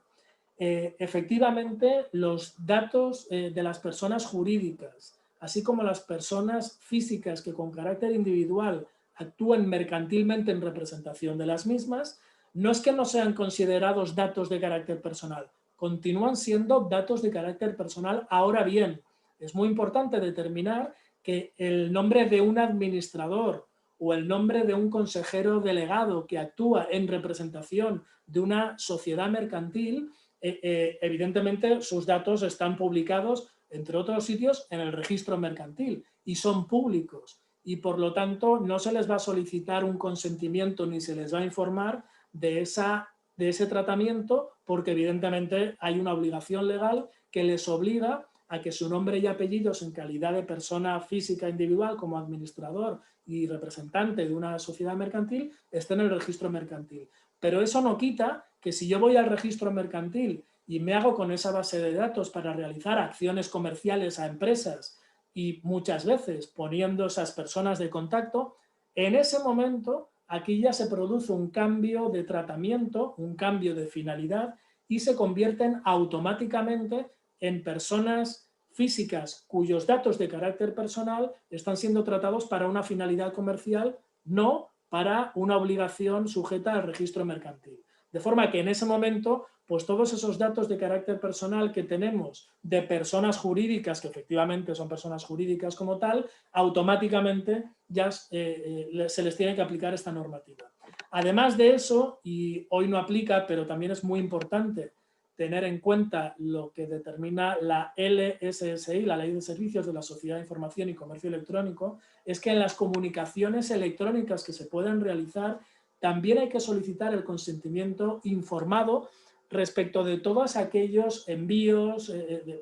Efectivamente, los datos de las personas jurídicas, así como las personas físicas que con carácter individual actúan mercantilmente en representación de las mismas, no es que no sean considerados datos de carácter personal, continúan siendo datos de carácter personal. Ahora bien, es muy importante determinar que el nombre de un administrador o el nombre de un consejero delegado que actúa en representación de una sociedad mercantil, evidentemente sus datos están publicados, entre otros sitios, en el registro mercantil y son públicos, y por lo tanto no se les va a solicitar un consentimiento ni se les va a informar de ese tratamiento, porque evidentemente hay una obligación legal que les obliga a que su nombre y apellidos en calidad de persona física individual como administrador y representante de una sociedad mercantil estén en el registro mercantil. Pero eso no quita que si yo voy al registro mercantil y me hago con esa base de datos para realizar acciones comerciales a empresas y muchas veces poniendo esas personas de contacto, en ese momento aquí ya se produce un cambio de tratamiento, un cambio de finalidad y se convierten automáticamente en personas físicas cuyos datos de carácter personal están siendo tratados para una finalidad comercial, no para una obligación sujeta al registro mercantil. De forma que en ese momento, pues todos esos datos de carácter personal que tenemos de personas jurídicas, que efectivamente son personas jurídicas como tal, automáticamente ya se les tiene que aplicar esta normativa. Además de eso, y hoy no aplica, pero también es muy importante tener en cuenta lo que determina la LSSI, la Ley de Servicios de la Sociedad de Información y Comercio Electrónico, es que en las comunicaciones electrónicas que se puedan realizar también hay que solicitar el consentimiento informado respecto de todos aquellos envíos,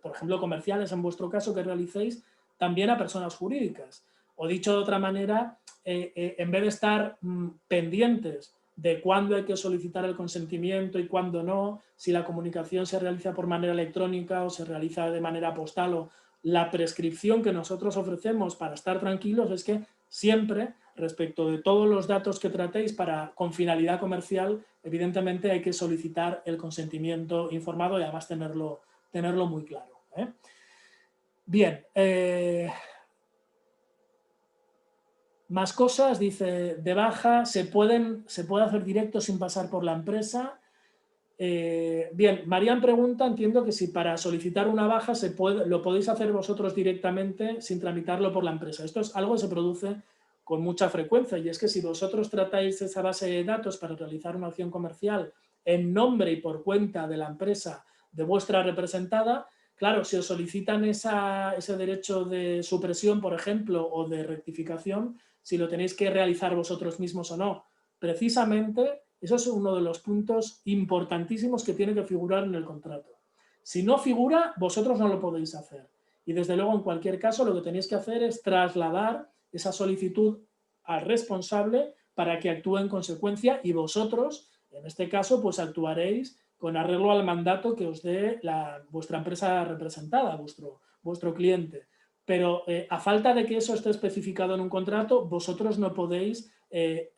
por ejemplo, comerciales en vuestro caso, que realicéis también a personas jurídicas. O dicho de otra manera, en vez de estar pendientes de cuándo hay que solicitar el consentimiento y cuándo no, si la comunicación se realiza por manera electrónica o se realiza de manera postal, o la prescripción que nosotros ofrecemos para estar tranquilos es que siempre, respecto de todos los datos que tratéis con finalidad comercial, evidentemente hay que solicitar el consentimiento informado y además tenerlo muy claro. Bien, más cosas, dice, de baja, se puede hacer directo sin pasar por la empresa. Bien, Marian pregunta, entiendo que si para solicitar una baja lo podéis hacer vosotros directamente sin tramitarlo por la empresa. Esto es algo que se produce con mucha frecuencia y es que si vosotros tratáis esa base de datos para realizar una acción comercial en nombre y por cuenta de la empresa de vuestra representada, claro, si os solicitan ese derecho de supresión, por ejemplo, o de rectificación, si lo tenéis que realizar vosotros mismos o no, precisamente eso es uno de los puntos importantísimos que tiene que figurar en el contrato. Si no figura, vosotros no lo podéis hacer. Y desde luego, en cualquier caso, lo que tenéis que hacer es trasladar esa solicitud al responsable para que actúe en consecuencia y vosotros, en este caso, pues actuaréis con arreglo al mandato que os dé vuestra empresa representada, vuestro cliente. Pero a falta de que eso esté especificado en un contrato, vosotros no podéis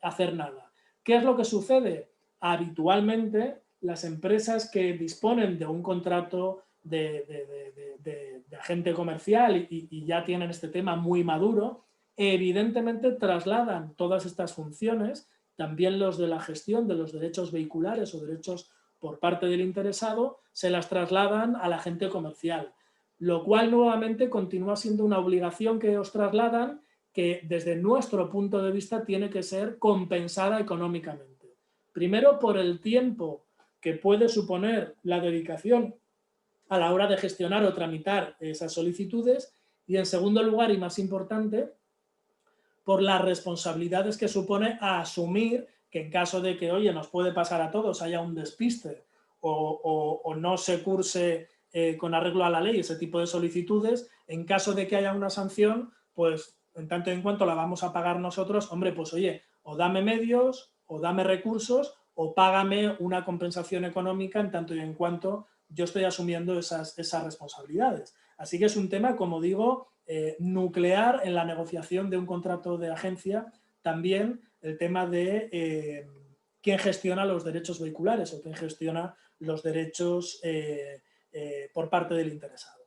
hacer nada. ¿Qué es lo que sucede? Habitualmente, las empresas que disponen de un contrato de agente comercial y ya tienen este tema muy maduro, evidentemente trasladan todas estas funciones, también los de la gestión de los derechos vehiculares o derechos por parte del interesado, se las trasladan al agente comercial, lo cual nuevamente continúa siendo una obligación que os trasladan que desde nuestro punto de vista tiene que ser compensada económicamente. Primero, por el tiempo que puede suponer la dedicación a la hora de gestionar o tramitar esas solicitudes y, en segundo lugar, y más importante, por las responsabilidades que supone a asumir que en caso de que, oye, nos puede pasar a todos, haya un despiste o no se curse con arreglo a la ley ese tipo de solicitudes, en caso de que haya una sanción, pues en tanto y en cuanto la vamos a pagar nosotros, hombre, pues oye, o dame medios, o dame recursos, o págame una compensación económica en tanto y en cuanto yo estoy asumiendo esas responsabilidades. Así que es un tema, como digo, nuclear en la negociación de un contrato de agencia, también el tema de quién gestiona los derechos vehiculares o quién gestiona los derechos por parte del interesado.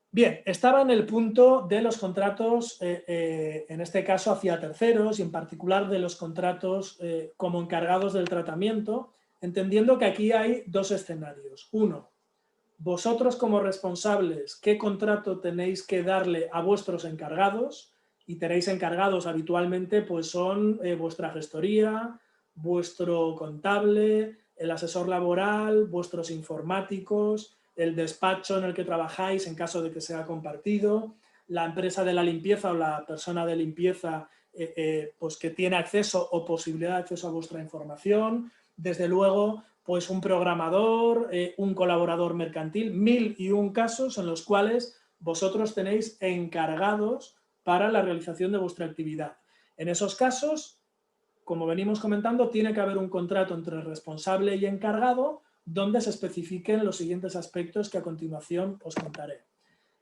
Bien, estaba en el punto de los contratos, en este caso hacia terceros y en particular de los contratos como encargados del tratamiento, entendiendo que aquí hay dos escenarios. Uno, vosotros como responsables, ¿qué contrato tenéis que darle a vuestros encargados? Y tenéis encargados habitualmente, pues son vuestra gestoría, vuestro contable, el asesor laboral, vuestros informáticos, el despacho en el que trabajáis en caso de que sea compartido, la empresa de la limpieza o la persona de limpieza pues que tiene acceso o posibilidad de acceso a vuestra información, desde luego pues un programador, un colaborador mercantil, 1001 casos en los cuales vosotros tenéis encargados para la realización de vuestra actividad. En esos casos, como venimos comentando, tiene que haber un contrato entre responsable y encargado donde se especifiquen los siguientes aspectos que a continuación os contaré.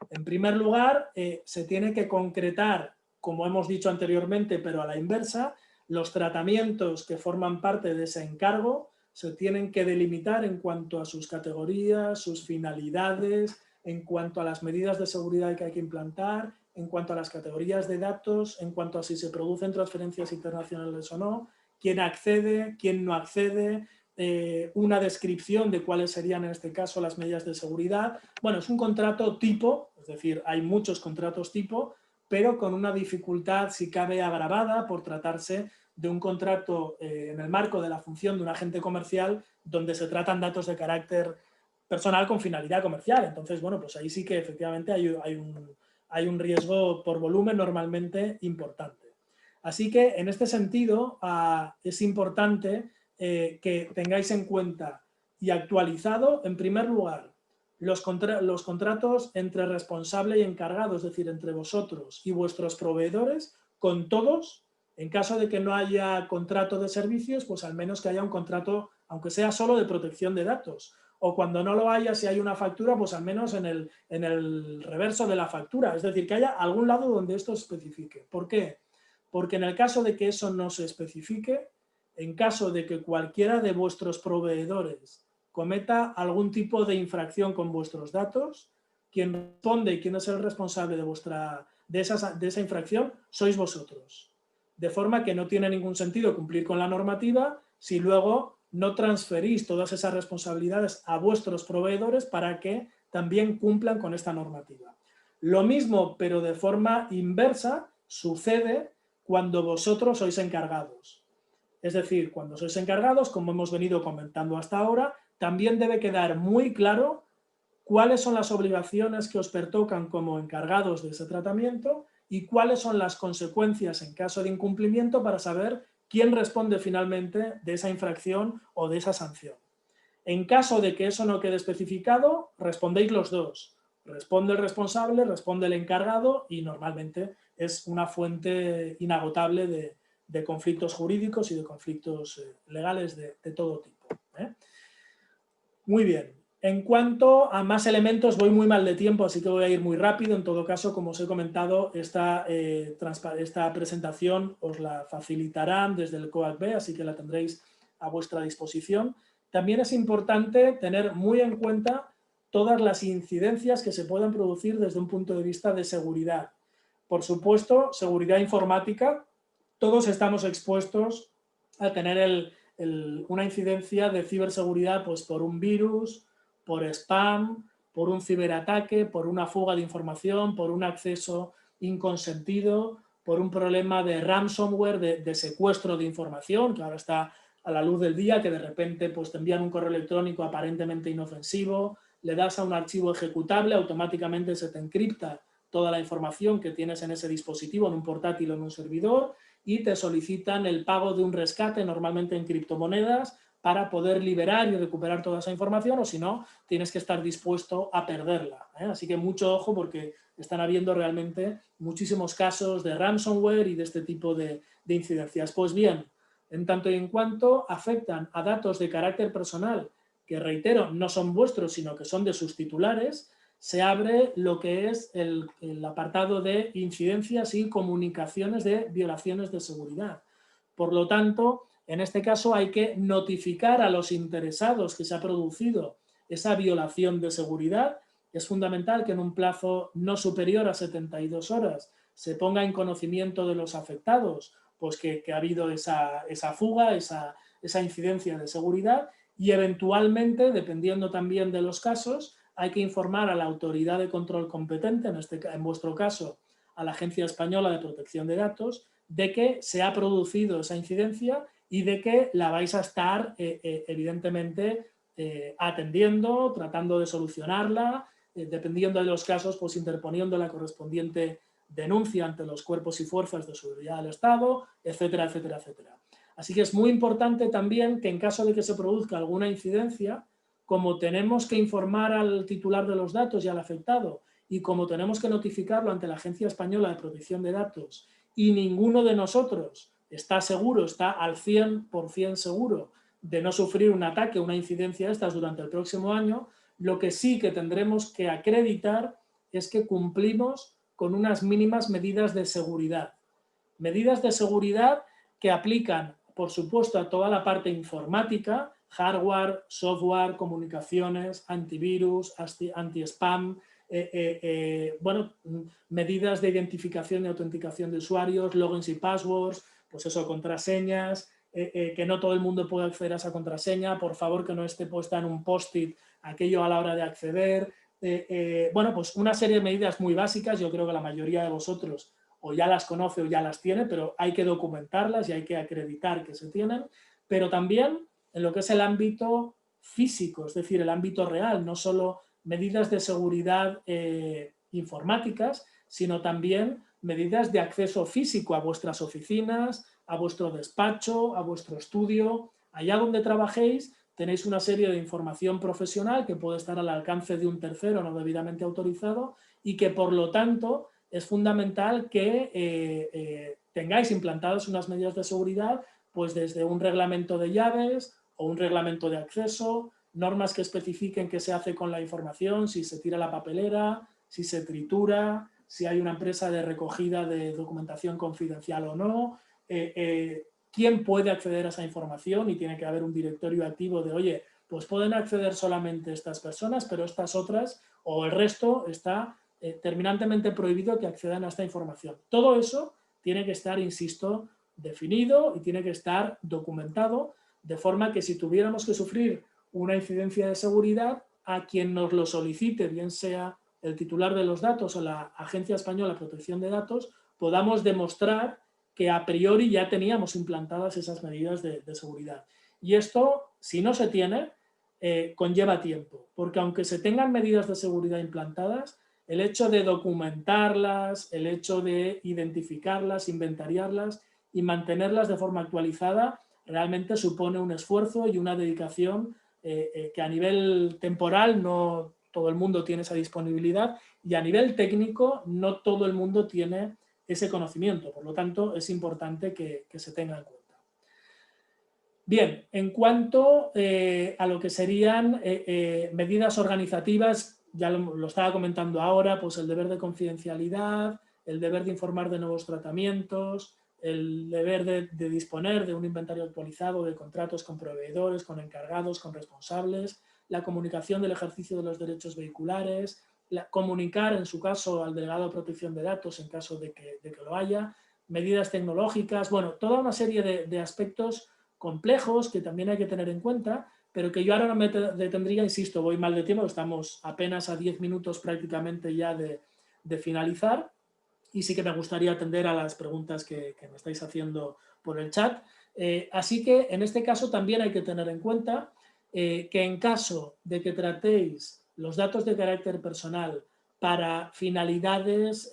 En primer lugar, se tiene que concretar, como hemos dicho anteriormente, pero a la inversa, los tratamientos que forman parte de ese encargo se tienen que delimitar en cuanto a sus categorías, sus finalidades, en cuanto a las medidas de seguridad que hay que implantar, en cuanto a las categorías de datos, en cuanto a si se producen transferencias internacionales o no, quién accede, quién no accede, una descripción de cuáles serían en este caso las medidas de seguridad. Bueno, es un contrato tipo, es decir, hay muchos contratos tipo, pero con una dificultad, si cabe, agravada por tratarse de un contrato en el marco de la función de un agente comercial donde se tratan datos de carácter personal con finalidad comercial. Entonces, bueno, pues ahí sí que efectivamente hay un riesgo por volumen normalmente importante. Así que en este sentido es importante que tengáis en cuenta y actualizado, en primer lugar, los contratos entre responsable y encargado, es decir, entre vosotros y vuestros proveedores, con todos. En caso de que no haya contrato de servicios, pues al menos que haya un contrato, aunque sea solo de protección de datos. O cuando no lo haya, si hay una factura, pues al menos en el reverso de la factura. Es decir, que haya algún lado donde esto se especifique. ¿Por qué? Porque en el caso de que eso no se especifique, en caso de que cualquiera de vuestros proveedores cometa algún tipo de infracción con vuestros datos, quien responde y quién es el responsable de esa infracción sois vosotros. De forma que no tiene ningún sentido cumplir con la normativa si luego no transferís todas esas responsabilidades a vuestros proveedores para que también cumplan con esta normativa. Lo mismo, pero de forma inversa, sucede cuando vosotros sois encargados. Es decir, cuando sois encargados, como hemos venido comentando hasta ahora, también debe quedar muy claro cuáles son las obligaciones que os pertocan como encargados de ese tratamiento y cuáles son las consecuencias en caso de incumplimiento para saber quién responde finalmente de esa infracción o de esa sanción. En caso de que eso no quede especificado, respondéis los dos. Responde el responsable, responde el encargado y normalmente es una fuente inagotable de conflictos jurídicos y de conflictos legales de todo tipo. Muy bien. En cuanto a más elementos, voy muy mal de tiempo, así que voy a ir muy rápido. En todo caso, como os he comentado, esta presentación os la facilitarán desde el COACB, así que la tendréis a vuestra disposición. También es importante tener muy en cuenta todas las incidencias que se puedan producir desde un punto de vista de seguridad. Por supuesto, seguridad informática, todos estamos expuestos a tener una incidencia de ciberseguridad pues, por un virus, por spam, por un ciberataque, por una fuga de información, por un acceso inconsentido, por un problema de ransomware, de secuestro de información, que ahora está a la luz del día, que de repente pues, te envían un correo electrónico aparentemente inofensivo, le das a un archivo ejecutable, automáticamente se te encripta toda la información que tienes en ese dispositivo, en un portátil o en un servidor, y te solicitan el pago de un rescate, normalmente en criptomonedas, para poder liberar y recuperar toda esa información, o si no, tienes que estar dispuesto a perderla. Así que mucho ojo porque están habiendo realmente muchísimos casos de ransomware y de este tipo de incidencias. Pues bien, en tanto y en cuanto afectan a datos de carácter personal, que reitero, no son vuestros, sino que son de sus titulares, se abre lo que es el apartado de incidencias y comunicaciones de violaciones de seguridad. Por lo tanto, en este caso hay que notificar a los interesados que se ha producido esa violación de seguridad. Es fundamental que en un plazo no superior a 72 horas se ponga en conocimiento de los afectados pues que ha habido esa fuga, esa incidencia de seguridad y eventualmente, dependiendo también de los casos, hay que informar a la autoridad de control competente, en vuestro caso a la Agencia Española de Protección de Datos, de que se ha producido esa incidencia y de que la vais a estar evidentemente atendiendo, tratando de solucionarla, dependiendo de los casos, pues interponiendo la correspondiente denuncia ante los cuerpos y fuerzas de seguridad del Estado, etcétera, etcétera, etcétera. Así que es muy importante también que en caso de que se produzca alguna incidencia, como tenemos que informar al titular de los datos y al afectado, y como tenemos que notificarlo ante la Agencia Española de Protección de Datos, y ninguno de nosotros está seguro, está al 100% seguro de no sufrir un ataque o una incidencia de estas durante el próximo año, lo que sí que tendremos que acreditar es que cumplimos con unas mínimas medidas de seguridad. Medidas de seguridad que aplican, por supuesto, a toda la parte informática, hardware, software, comunicaciones, antivirus, anti-spam, bueno, medidas de identificación y autenticación de usuarios, logins y passwords, pues eso, contraseñas, que no todo el mundo puede acceder a esa contraseña, por favor que no esté puesta en un post-it aquello a la hora de acceder. Bueno, pues una serie de medidas muy básicas, yo creo que la mayoría de vosotros o ya las conoce o ya las tiene, pero hay que documentarlas y hay que acreditar que se tienen, pero también en lo que es el ámbito físico, es decir, el ámbito real, no solo medidas de seguridad informáticas, sino también medidas de acceso físico a vuestras oficinas, a vuestro despacho, a vuestro estudio, allá donde trabajéis. Tenéis una serie de información profesional que puede estar al alcance de un tercero no debidamente autorizado y que, por lo tanto, es fundamental que tengáis implantadas unas medidas de seguridad, pues desde un reglamento de llaves o un reglamento de acceso, normas que especifiquen qué se hace con la información, si se tira la papelera, si se tritura, si hay una empresa de recogida de documentación confidencial o no, quién puede acceder a esa información y tiene que haber un directorio activo de, oye, pues pueden acceder solamente estas personas, pero estas otras o el resto está terminantemente prohibido que accedan a esta información. Todo eso tiene que estar, insisto, definido y tiene que estar documentado, de forma que si tuviéramos que sufrir una incidencia de seguridad, a quien nos lo solicite, bien sea el titular de los datos o la Agencia Española de Protección de Datos, podamos demostrar que a priori ya teníamos implantadas esas medidas de seguridad. Y esto, si no se tiene, conlleva tiempo, porque aunque se tengan medidas de seguridad implantadas, el hecho de documentarlas, el hecho de identificarlas, inventariarlas y mantenerlas de forma actualizada, realmente supone un esfuerzo y una dedicación que a nivel temporal no todo el mundo tiene esa disponibilidad y a nivel técnico no todo el mundo tiene ese conocimiento. Por lo tanto, es importante que se tenga en cuenta. Bien, en cuanto a lo que serían medidas organizativas, ya lo estaba comentando ahora, pues el deber de confidencialidad, el deber de informar de nuevos tratamientos, el deber de disponer de un inventario actualizado de contratos con proveedores, con encargados, con responsables, la comunicación del ejercicio de los derechos vehiculares, comunicar en su caso al delegado de protección de datos en caso de que lo haya, medidas tecnológicas, bueno, toda una serie de aspectos complejos que también hay que tener en cuenta, pero que yo ahora no me detendría, insisto, voy mal de tiempo, estamos apenas a 10 minutos prácticamente ya de finalizar y sí que me gustaría atender a las preguntas que me estáis haciendo por el chat. Así que en este caso también hay que tener en cuenta que en caso de que tratéis los datos de carácter personal para finalidades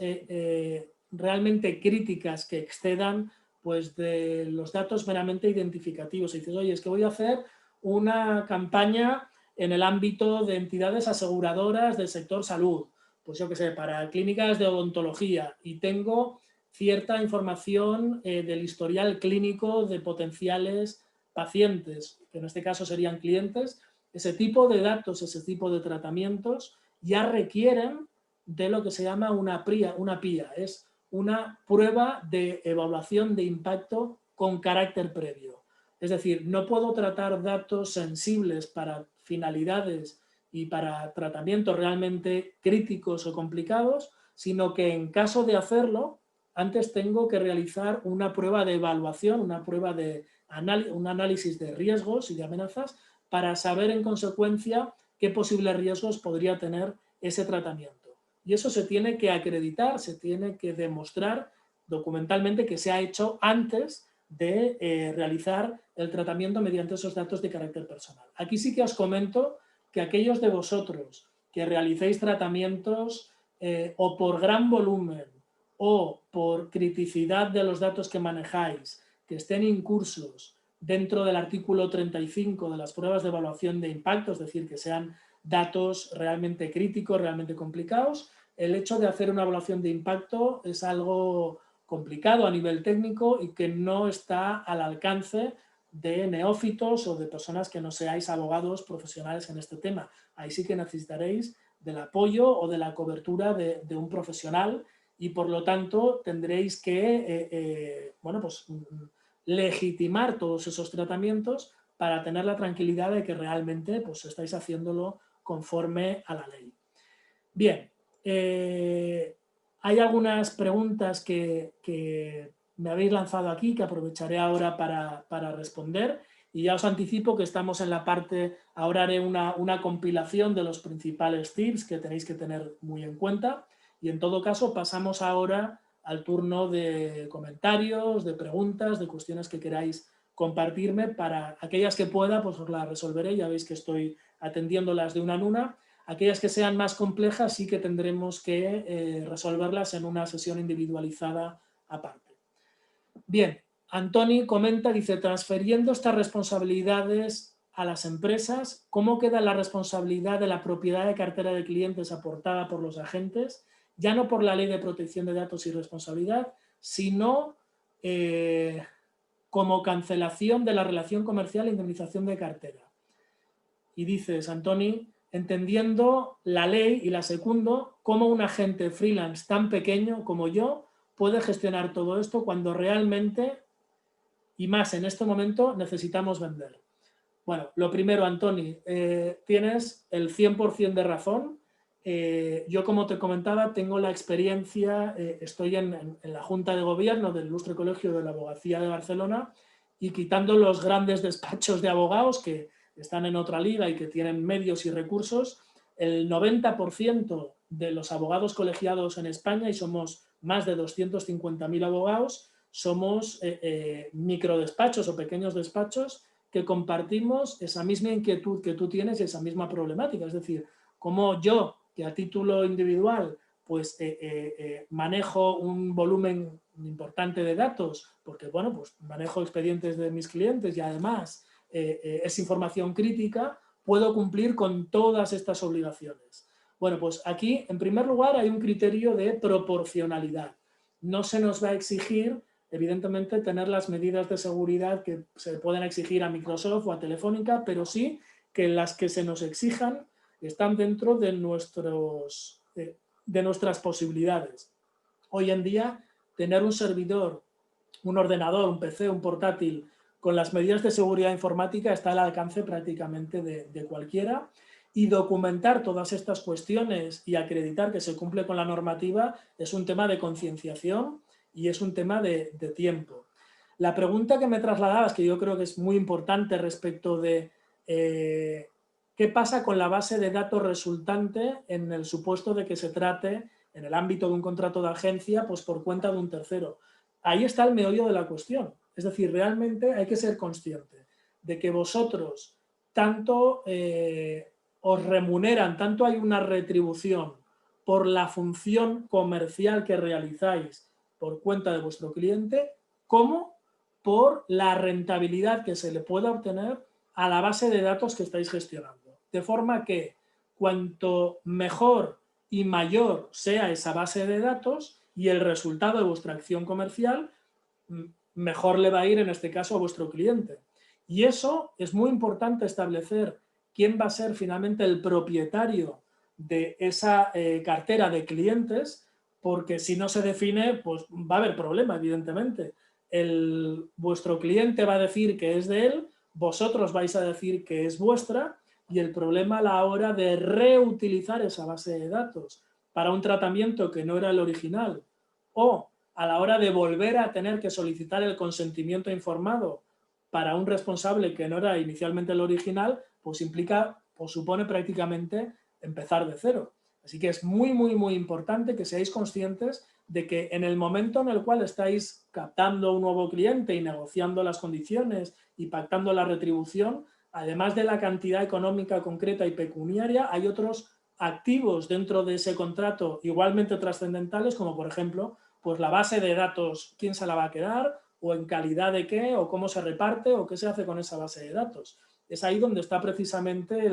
realmente críticas que excedan pues de los datos meramente identificativos. Y dices, oye, es que voy a hacer una campaña en el ámbito de entidades aseguradoras del sector salud, pues yo qué sé, para clínicas de odontología y tengo cierta información del historial clínico de potenciales pacientes, que en este caso serían clientes, ese tipo de datos, ese tipo de tratamientos ya requieren de lo que se llama una PIA, es una prueba de evaluación de impacto con carácter previo. Es decir, no puedo tratar datos sensibles para finalidades y para tratamientos realmente críticos o complicados, sino que en caso de hacerlo, antes tengo que realizar una prueba de evaluación, una prueba de un análisis de riesgos y de amenazas para saber en consecuencia qué posibles riesgos podría tener ese tratamiento. Y eso se tiene que acreditar, se tiene que demostrar documentalmente que se ha hecho antes de realizar el tratamiento mediante esos datos de carácter personal. Aquí sí que os comento que aquellos de vosotros que realicéis tratamientos o por gran volumen o por criticidad de los datos que manejáis, que estén incursos dentro del artículo 35 de las pruebas de evaluación de impacto, es decir, que sean datos realmente críticos, realmente complicados, el hecho de hacer una evaluación de impacto es algo complicado a nivel técnico y que no está al alcance de neófitos o de personas que no seáis abogados profesionales en este tema. Ahí sí que necesitaréis del apoyo o de la cobertura de un profesional y por lo tanto tendréis que bueno, pues, legitimar todos esos tratamientos para tener la tranquilidad de que realmente pues, estáis haciéndolo conforme a la ley. Bien, hay algunas preguntas que me habéis lanzado aquí que aprovecharé ahora para responder y ya os anticipo que estamos en la parte, ahora haré una compilación de los principales tips que tenéis que tener muy en cuenta y en todo caso pasamos ahora al turno de comentarios, de preguntas, de cuestiones que queráis compartirme. Para aquellas que pueda pues os las resolveré, ya veis que estoy atendiéndolas de una en una. Aquellas que sean más complejas sí que tendremos que resolverlas en una sesión individualizada aparte. Bien, Antoni comenta, dice, transfiriendo estas responsabilidades a las empresas, ¿cómo queda la responsabilidad de la propiedad de cartera de clientes aportada por los agentes? Ya no por la Ley de Protección de Datos y Responsabilidad, sino como cancelación de la relación comercial e indemnización de cartera. Y dices, Antoni, entendiendo la ley y la secundo, cómo un agente freelance tan pequeño como yo puede gestionar todo esto cuando realmente y más en este momento necesitamos vender. Bueno, lo primero, Antoni, tienes el 100% de razón. Yo, como te comentaba, tengo la experiencia, estoy en la Junta de Gobierno del Ilustre Colegio de la Abogacía de Barcelona, y quitando los grandes despachos de abogados que están en otra liga y que tienen medios y recursos, el 90% de los abogados colegiados en España, y somos más de 250.000 abogados, somos microdespachos o pequeños despachos que compartimos esa misma inquietud que tú tienes y esa misma problemática. Es decir, como yo, que a título individual pues manejo un volumen importante de datos, porque bueno, pues manejo expedientes de mis clientes y además es información crítica, puedo cumplir con todas estas obligaciones. Bueno, pues aquí, en primer lugar, hay un criterio de proporcionalidad. No se nos va a exigir, evidentemente, tener las medidas de seguridad que se pueden exigir a Microsoft o a Telefónica, pero sí que las que se nos exijan están dentro de nuestras posibilidades. Hoy en día, tener un servidor, un ordenador, un PC, un portátil, con las medidas de seguridad informática está al alcance prácticamente de cualquiera, y documentar todas estas cuestiones y acreditar que se cumple con la normativa es un tema de concienciación y es un tema de tiempo. La pregunta que me trasladabas, que yo creo que es muy importante respecto de qué pasa con la base de datos resultante en el supuesto de que se trate en el ámbito de un contrato de agencia, pues por cuenta de un tercero. Ahí está el meollo de la cuestión. Es decir, realmente hay que ser consciente de que vosotros tanto os remuneran, tanto hay una retribución por la función comercial que realizáis por cuenta de vuestro cliente, como por la rentabilidad que se le pueda obtener a la base de datos que estáis gestionando. De forma que cuanto mejor y mayor sea esa base de datos y el resultado de vuestra acción comercial, mejor le va a ir en este caso a vuestro cliente. Y eso es muy importante establecer quién va a ser finalmente el propietario de esa cartera de clientes, porque si no se define, pues va a haber problema, evidentemente. Vuestro cliente va a decir que es de él, vosotros vais a decir que es vuestra, y el problema a la hora de reutilizar esa base de datos para un tratamiento que no era el original, o a la hora de volver a tener que solicitar el consentimiento informado para un responsable que no era inicialmente el original, pues implica, pues supone prácticamente empezar de cero. Así que es muy, muy, muy importante que seáis conscientes de que en el momento en el cual estáis captando un nuevo cliente y negociando las condiciones y pactando la retribución, además de la cantidad económica concreta y pecuniaria, hay otros activos dentro de ese contrato igualmente trascendentales, como por ejemplo, pues la base de datos, quién se la va a quedar, o en calidad de qué, o cómo se reparte, o qué se hace con esa base de datos. Es ahí donde está precisamente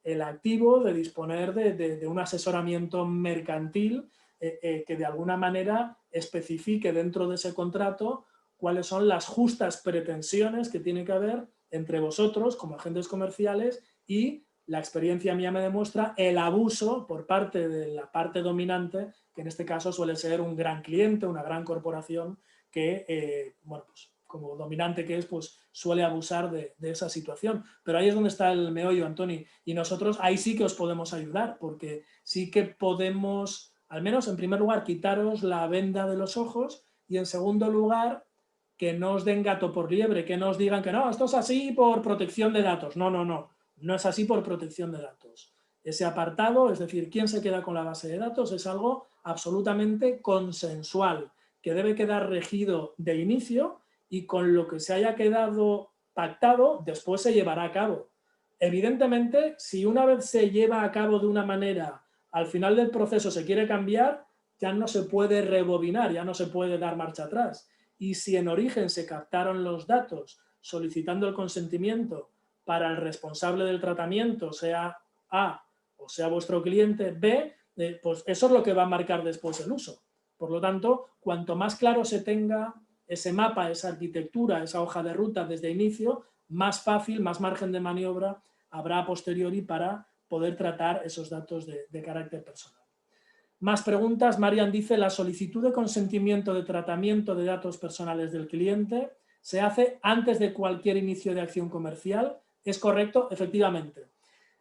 el activo de disponer de un asesoramiento mercantil que de alguna manera especifique dentro de ese contrato cuáles son las justas pretensiones que tiene que haber entre vosotros como agentes comerciales y la experiencia mía me demuestra el abuso por parte de la parte dominante, que en este caso suele ser un gran cliente, una gran corporación que, bueno, pues como dominante que es, pues suele abusar de esa situación. Pero ahí es donde está el meollo, Antoni, y nosotros ahí sí que os podemos ayudar, porque sí que podemos, al menos en primer lugar, quitaros la venda de los ojos, y en segundo lugar, que no os den gato por liebre, que no os digan que no, esto es así por protección de datos. No, no, no, no es así por protección de datos. Ese apartado, es decir, quién se queda con la base de datos, es algo absolutamente consensual, que debe quedar regido de inicio, y con lo que se haya quedado pactado, después se llevará a cabo. Evidentemente, si una vez se lleva a cabo de una manera, al final del proceso se quiere cambiar, ya no se puede rebobinar, ya no se puede dar marcha atrás. Y si en origen se captaron los datos solicitando el consentimiento para el responsable del tratamiento, sea A o sea vuestro cliente B, pues eso es lo que va a marcar después el uso. Por lo tanto, cuanto más claro se tenga ese mapa, esa arquitectura, esa hoja de ruta desde inicio, más fácil, más margen de maniobra habrá a posteriori para poder tratar esos datos de carácter personal. Más preguntas. Marian dice, la solicitud de consentimiento de tratamiento de datos personales del cliente se hace antes de cualquier inicio de acción comercial. ¿Es correcto? Efectivamente.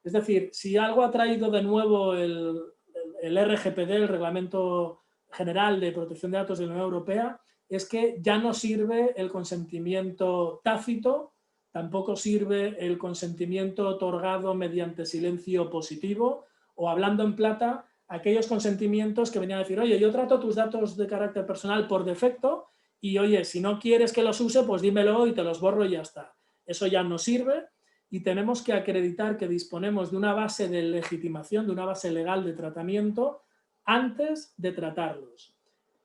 Es decir, si algo ha traído de nuevo el RGPD, el Reglamento General de Protección de Datos de la Unión Europea, es que ya no sirve el consentimiento tácito, tampoco sirve el consentimiento otorgado mediante silencio positivo, o hablando en plata, aquellos consentimientos que venían a decir, oye, yo trato tus datos de carácter personal por defecto y, oye, si no quieres que los use, pues dímelo y te los borro y ya está. Eso ya no sirve y tenemos que acreditar que disponemos de una base de legitimación, de una base legal de tratamiento antes de tratarlos.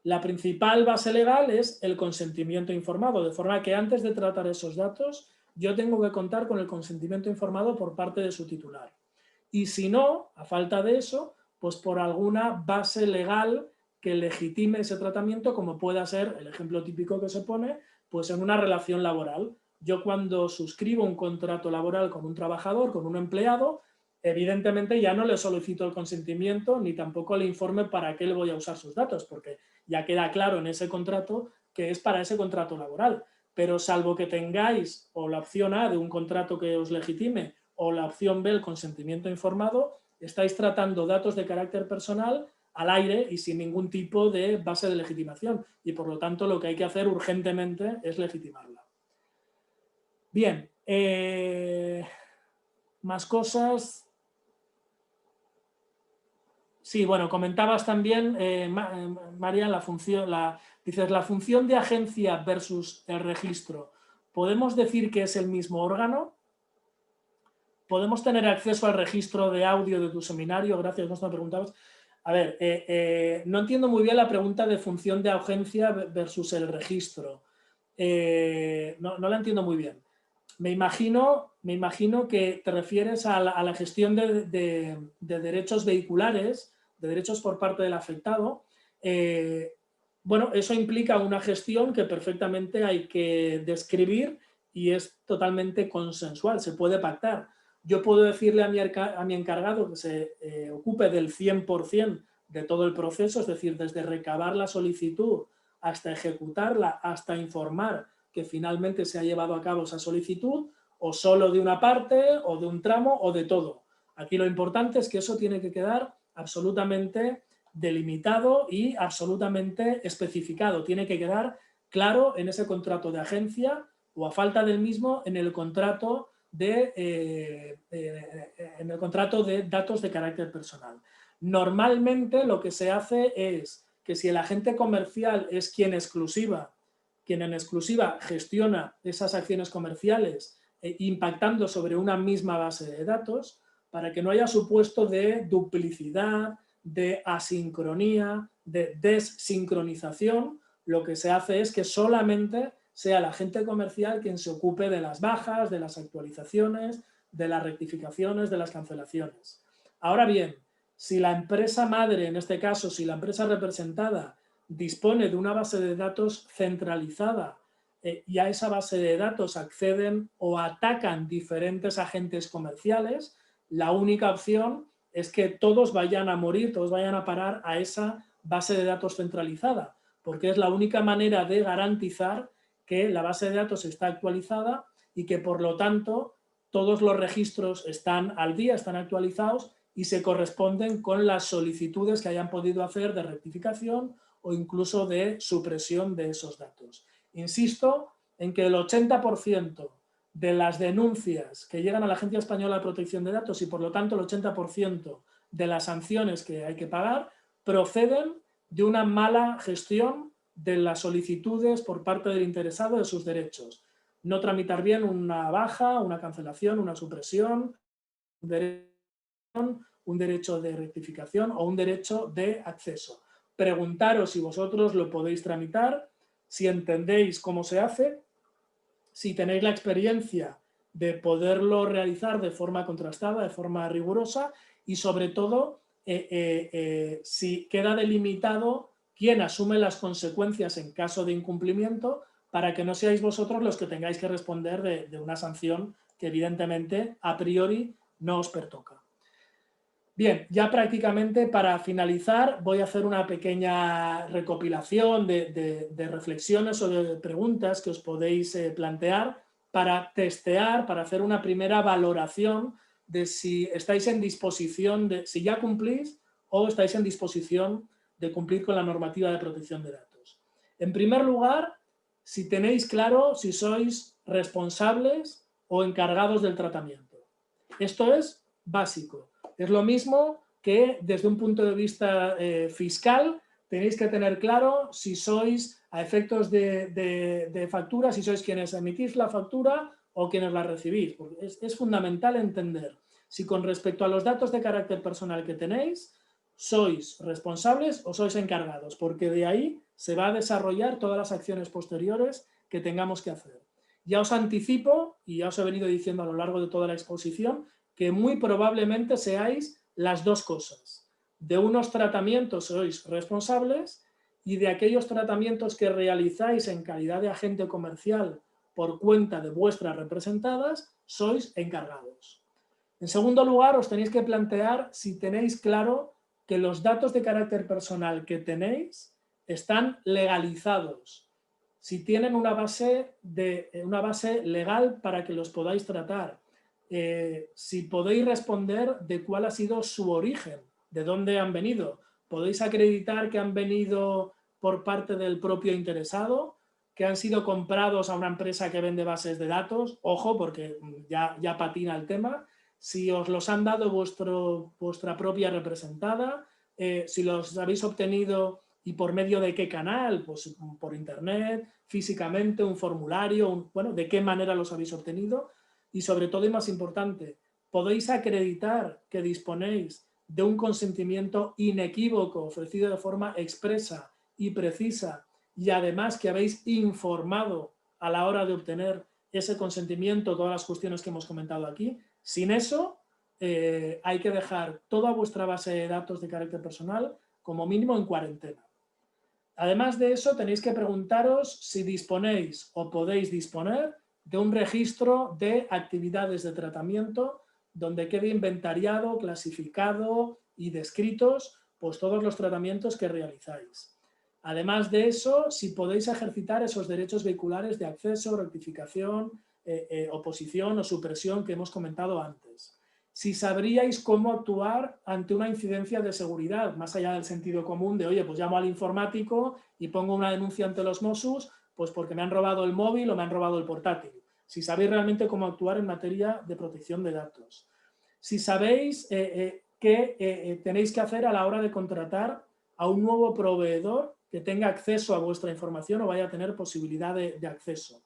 La principal base legal es el consentimiento informado, de forma que antes de tratar esos datos yo tengo que contar con el consentimiento informado por parte de su titular. Y si no, a falta de eso, pues por alguna base legal que legitime ese tratamiento, como pueda ser el ejemplo típico que se pone, pues en una relación laboral. Yo cuando suscribo un contrato laboral con un trabajador, con un empleado, evidentemente ya no le solicito el consentimiento ni tampoco le informe para qué le voy a usar sus datos, porque ya queda claro en ese contrato que es para ese contrato laboral. Pero salvo que tengáis o la opción A de un contrato que os legitime o la opción B, el consentimiento informado, estáis tratando datos de carácter personal al aire y sin ningún tipo de base de legitimación. Y por lo tanto lo que hay que hacer urgentemente es legitimarla. Bien, más cosas. Sí, bueno, comentabas también, María, dices, la función de agencia versus el registro. ¿Podemos decir que es el mismo órgano? ¿Podemos tener acceso al registro de audio de tu seminario? Gracias, nos lo preguntabas. A ver, no entiendo muy bien la pregunta de función de agencia versus el registro. No la entiendo muy bien. Me imagino que te refieres a la gestión de derechos vehiculares, de derechos por parte del afectado. Bueno, eso implica una gestión que perfectamente hay que describir y es totalmente consensual, se puede pactar. Yo puedo decirle a mi encargado que se ocupe del 100% de todo el proceso, es decir, desde recabar la solicitud hasta ejecutarla, hasta informar que finalmente se ha llevado a cabo esa solicitud, o solo de una parte, o de un tramo, o de todo. Aquí lo importante es que eso tiene que quedar absolutamente delimitado y absolutamente especificado. Tiene que quedar claro en ese contrato de agencia o a falta del mismo en el contrato de datos de carácter personal. Normalmente lo que se hace es que si el agente comercial es quien en exclusiva gestiona esas acciones comerciales impactando sobre una misma base de datos, para que no haya supuesto de duplicidad, de asincronía, de desincronización, lo que se hace es que solamente sea el agente comercial quien se ocupe de las bajas, de las actualizaciones, de las rectificaciones, de las cancelaciones. Ahora bien, si la empresa madre, en este caso, si la empresa representada dispone de una base de datos centralizada y a esa base de datos acceden o atacan diferentes agentes comerciales, la única opción es que todos vayan a morir, todos vayan a parar a esa base de datos centralizada, porque es la única manera de garantizar que la base de datos está actualizada y que por lo tanto todos los registros están al día, están actualizados y se corresponden con las solicitudes que hayan podido hacer de rectificación o incluso de supresión de esos datos. Insisto en que el 80% de las denuncias que llegan a la Agencia Española de Protección de Datos y por lo tanto el 80% de las sanciones que hay que pagar proceden de una mala gestión de las solicitudes por parte del interesado de sus derechos. No tramitar bien una baja, una cancelación, una supresión, un derecho de rectificación o un derecho de acceso. Preguntaros si vosotros lo podéis tramitar, si entendéis cómo se hace, si tenéis la experiencia de poderlo realizar de forma contrastada, de forma rigurosa y sobre todo si queda delimitado quién asume las consecuencias en caso de incumplimiento para que no seáis vosotros los que tengáis que responder de una sanción que evidentemente a priori no os pertoca. Bien, ya prácticamente para finalizar voy a hacer una pequeña recopilación de reflexiones o de preguntas que os podéis plantear para testear, para hacer una primera valoración de si estáis en disposición, si ya cumplís o estáis en disposición de cumplir con la normativa de protección de datos. En primer lugar, si tenéis claro si sois responsables o encargados del tratamiento. Esto es básico. Es lo mismo que desde un punto de vista fiscal tenéis que tener claro si sois, a efectos de factura, si sois quienes emitís la factura o quienes la recibís. Porque es fundamental entender si con respecto a los datos de carácter personal que tenéis, sois responsables o sois encargados, porque de ahí se va a desarrollar todas las acciones posteriores que tengamos que hacer. Ya os anticipo, y ya os he venido diciendo a lo largo de toda la exposición, que muy probablemente seáis las dos cosas. De unos tratamientos sois responsables y de aquellos tratamientos que realizáis en calidad de agente comercial por cuenta de vuestras representadas, sois encargados. En segundo lugar, os tenéis que plantear si tenéis claro que los datos de carácter personal que tenéis están legalizados, si tienen una base legal para que los podáis tratar, si podéis responder de cuál ha sido su origen, de dónde han venido. ¿Podéis acreditar que han venido por parte del propio interesado, que han sido comprados a una empresa que vende bases de datos? Ojo, porque ya patina el tema. Si os los han dado vuestra propia representada, si los habéis obtenido y por medio de qué canal, pues por internet, físicamente, un formulario, bueno, de qué manera los habéis obtenido. Y sobre todo, y más importante, podéis acreditar que disponéis de un consentimiento inequívoco ofrecido de forma expresa y precisa, y además que habéis informado a la hora de obtener ese consentimiento todas las cuestiones que hemos comentado aquí. Sin eso, hay que dejar toda vuestra base de datos de carácter personal como mínimo en cuarentena. Además de eso, tenéis que preguntaros si disponéis o podéis disponer de un registro de actividades de tratamiento donde quede inventariado, clasificado y descritos pues, todos los tratamientos que realizáis. Además de eso, si podéis ejercitar esos derechos vehiculares de acceso, rectificación, oposición o supresión que hemos comentado antes. Si sabríais cómo actuar ante una incidencia de seguridad, más allá del sentido común de, oye, pues llamo al informático y pongo una denuncia ante los Mossos, pues porque me han robado el móvil o me han robado el portátil. Si sabéis realmente cómo actuar en materia de protección de datos. Si sabéis qué tenéis que hacer a la hora de contratar a un nuevo proveedor que tenga acceso a vuestra información o vaya a tener posibilidad de acceso.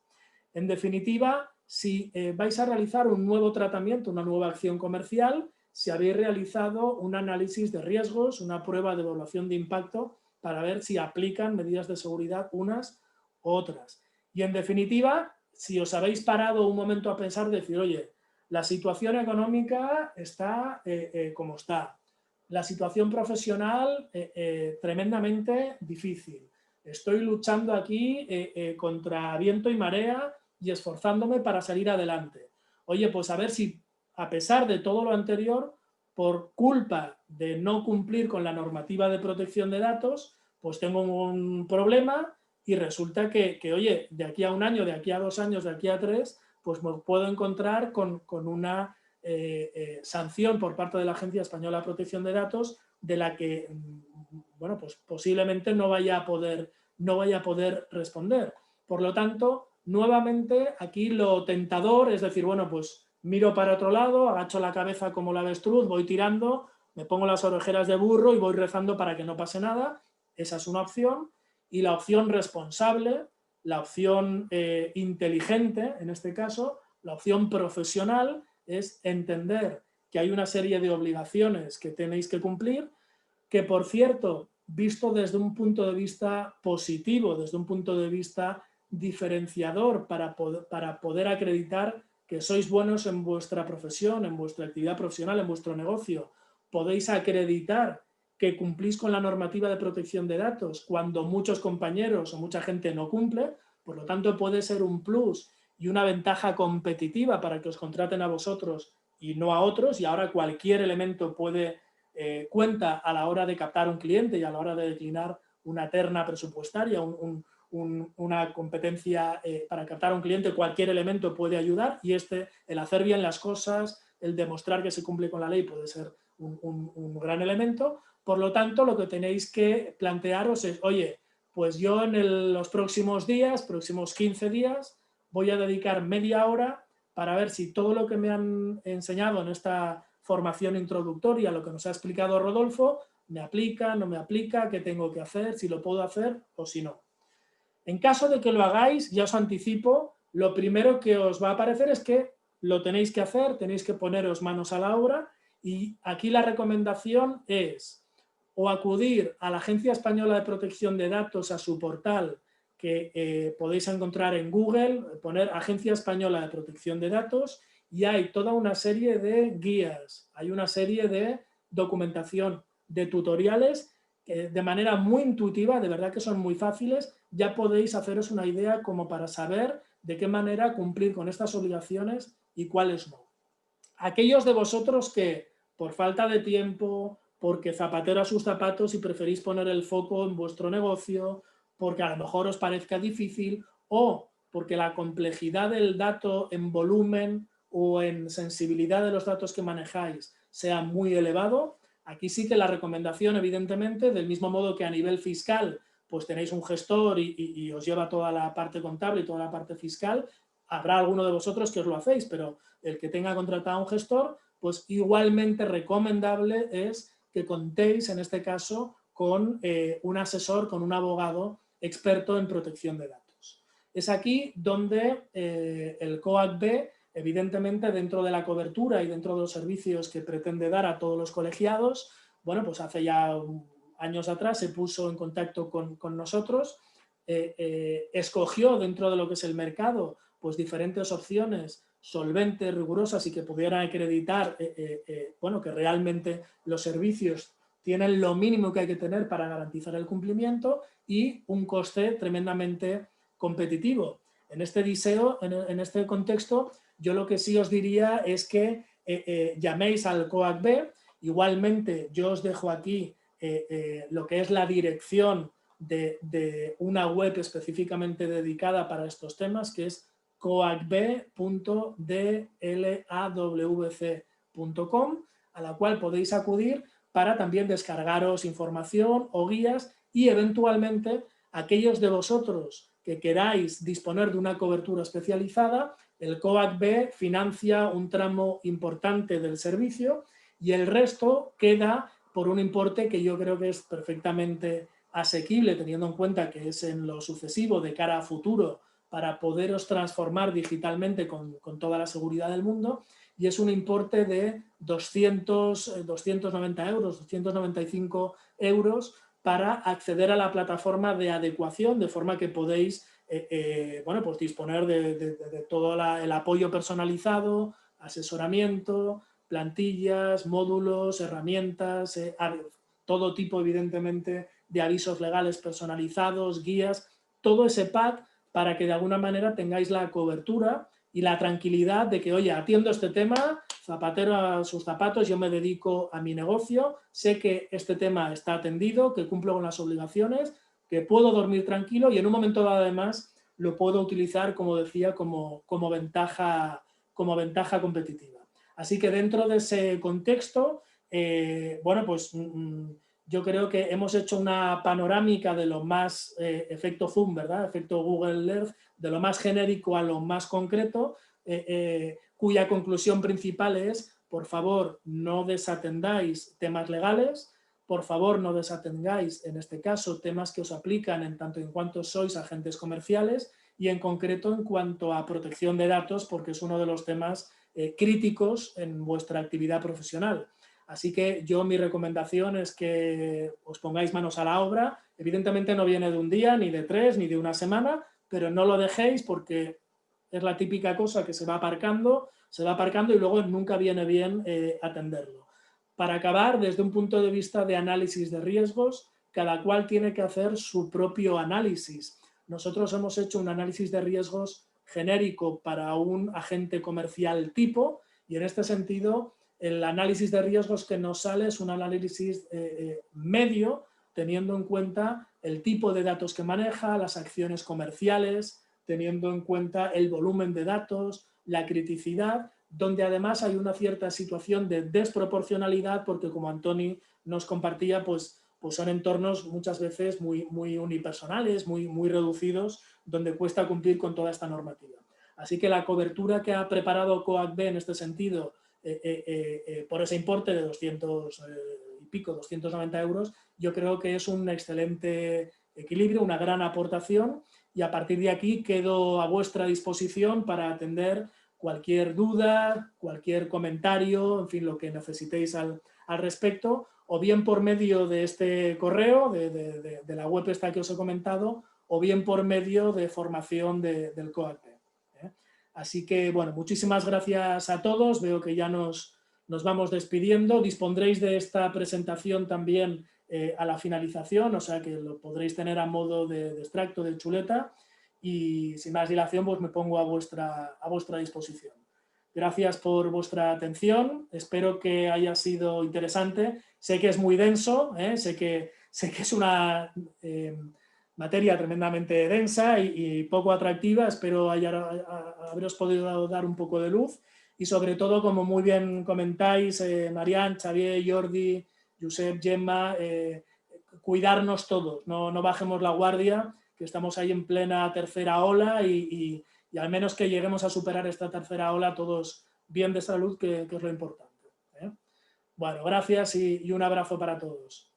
En definitiva, si vais a realizar un nuevo tratamiento, una nueva acción comercial, si habéis realizado un análisis de riesgos, una prueba de evaluación de impacto para ver si aplican medidas de seguridad unas u otras. Y en definitiva, si os habéis parado un momento a pensar, decir, oye, la situación económica está como está, la situación profesional tremendamente difícil, estoy luchando aquí contra viento y marea y esforzándome para salir adelante. Oye, pues a ver si, a pesar de todo lo anterior, por culpa de no cumplir con la normativa de protección de datos, pues tengo un problema y resulta que oye, de aquí a un año, de aquí a 2 años, de aquí a 3, pues me puedo encontrar con una sanción por parte de la Agencia Española de Protección de Datos de la que, bueno, pues posiblemente no vaya a poder responder. Por lo tanto, nuevamente aquí lo tentador es decir, bueno, pues miro para otro lado, agacho la cabeza como la avestruz, voy tirando, me pongo las orejeras de burro y voy rezando para que no pase nada. Esa es una opción. Y la opción responsable, la opción inteligente, en este caso, la opción profesional, es entender que hay una serie de obligaciones que tenéis que cumplir, que por cierto, visto desde un punto de vista positivo, desde un punto de vista diferenciador para poder acreditar que sois buenos en vuestra profesión, en vuestra actividad profesional, en vuestro negocio, podéis acreditar que cumplís con la normativa de protección de datos cuando muchos compañeros o mucha gente no cumple, por lo tanto puede ser un plus y una ventaja competitiva para que os contraten a vosotros y no a otros, y ahora cualquier elemento puede cuenta a la hora de captar un cliente y a la hora de declinar una terna presupuestaria, una competencia para captar a un cliente, cualquier elemento puede ayudar, y el hacer bien las cosas, el demostrar que se cumple con la ley puede ser un gran elemento. Por lo tanto, lo que tenéis que plantearos es, oye, pues yo en los próximos días, próximos 15 días, voy a dedicar media hora para ver si todo lo que me han enseñado en esta formación introductoria, lo que nos ha explicado Rodolfo, me aplica, no me aplica, qué tengo que hacer, si lo puedo hacer o si no. En caso de que lo hagáis, ya os anticipo, lo primero que os va a aparecer es que lo tenéis que hacer, tenéis que poneros manos a la obra, y aquí la recomendación es o acudir a la Agencia Española de Protección de Datos, a su portal, que podéis encontrar en Google, poner Agencia Española de Protección de Datos, y hay toda una serie de guías, hay una serie de documentación, de tutoriales, que de manera muy intuitiva, de verdad que son muy fáciles, ya podéis haceros una idea como para saber de qué manera cumplir con estas obligaciones y cuáles no. Aquellos de vosotros que, por falta de tiempo, porque zapatero a sus zapatos y preferís poner el foco en vuestro negocio, porque a lo mejor os parezca difícil, o porque la complejidad del dato en volumen o en sensibilidad de los datos que manejáis sea muy elevado, aquí sí que la recomendación, evidentemente, del mismo modo que a nivel fiscal pues tenéis un gestor y os lleva toda la parte contable y toda la parte fiscal, habrá alguno de vosotros que os lo hacéis, pero el que tenga contratado a un gestor, pues igualmente recomendable es que contéis, en este caso, con un asesor, con un abogado experto en protección de datos. Es aquí donde el COAC-B, evidentemente, dentro de la cobertura y dentro de los servicios que pretende dar a todos los colegiados, bueno, pues hace ya años atrás se puso en contacto con nosotros, escogió dentro de lo que es el mercado pues diferentes opciones solventes, rigurosas y que pudieran acreditar bueno, que realmente los servicios tienen lo mínimo que hay que tener para garantizar el cumplimiento y un coste tremendamente competitivo. En este diseo, en este contexto, yo lo que sí os diría es que llaméis al COAC-B. Igualmente, yo os dejo aquí lo que es la dirección de una web específicamente dedicada para estos temas, que es coacb.dlawc.com, a la cual podéis acudir para también descargaros información o guías, y eventualmente aquellos de vosotros que queráis disponer de una cobertura especializada, el COAC-B financia un tramo importante del servicio y el resto queda por un importe que yo creo que es perfectamente asequible, teniendo en cuenta que es en lo sucesivo de cara a futuro para poderos transformar digitalmente con toda la seguridad del mundo, y es un importe de 290 euros, 295 euros para acceder a la plataforma de adecuación, de forma que podéis bueno, pues disponer de todo el apoyo personalizado, asesoramiento, plantillas, módulos, herramientas, todo tipo, evidentemente, de avisos legales personalizados, guías, todo ese pack para que de alguna manera tengáis la cobertura y la tranquilidad de que, oye, atiendo este tema, zapatero a sus zapatos, yo me dedico a mi negocio, sé que este tema está atendido, que cumplo con las obligaciones, que puedo dormir tranquilo y en un momento dado además lo puedo utilizar, como decía, como ventaja competitiva. Así que dentro de ese contexto, bueno, pues yo creo que hemos hecho una panorámica de lo más, efecto Zoom, ¿verdad? Efecto Google Earth, de lo más genérico a lo más concreto, cuya conclusión principal es, por favor, no desatendáis temas legales, por favor, no desatengáis, en este caso, temas que os aplican en tanto en cuanto sois agentes comerciales y en concreto en cuanto a protección de datos, porque es uno de los temas críticos en vuestra actividad profesional. Así que yo mi recomendación es que os pongáis manos a la obra. Evidentemente no viene de un día, ni de 3, ni de una semana, pero no lo dejéis porque es la típica cosa que se va aparcando y luego nunca viene bien atenderlo. Para acabar, desde un punto de vista de análisis de riesgos, cada cual tiene que hacer su propio análisis. Nosotros hemos hecho un análisis de riesgos genérico para un agente comercial tipo y en este sentido el análisis de riesgos que nos sale es un análisis medio, teniendo en cuenta el tipo de datos que maneja, las acciones comerciales, teniendo en cuenta el volumen de datos, la criticidad, donde además hay una cierta situación de desproporcionalidad, porque como Antoni nos compartía, pues son entornos muchas veces muy unipersonales, muy reducidos, donde cuesta cumplir con toda esta normativa. Así que la cobertura que ha preparado COACB en este sentido, por ese importe de 200 y pico, 290 euros, yo creo que es un excelente equilibrio, una gran aportación, y a partir de aquí quedo a vuestra disposición para atender cualquier duda, cualquier comentario, en fin, lo que necesitéis al respecto, o bien por medio de este correo, de la web esta que os he comentado, o bien por medio de formación del COACB. Así que, bueno, muchísimas gracias a todos. Veo que ya nos vamos despidiendo. Dispondréis de esta presentación también a la finalización, o sea que lo podréis tener a modo de extracto, de chuleta, y sin más dilación pues me pongo a vuestra disposición. Gracias por vuestra atención, espero que haya sido interesante. Sé que es muy denso, sé que es una materia tremendamente densa y poco atractiva. Espero haberos podido dar un poco de luz, y sobre todo, como muy bien comentáis, Marian, Xavier, Jordi, Josep, Gemma, cuidarnos todos, no bajemos la guardia, que estamos ahí en plena tercera ola, y al menos que lleguemos a superar esta tercera ola todos bien de salud, que es lo importante. Bueno, gracias y un abrazo para todos.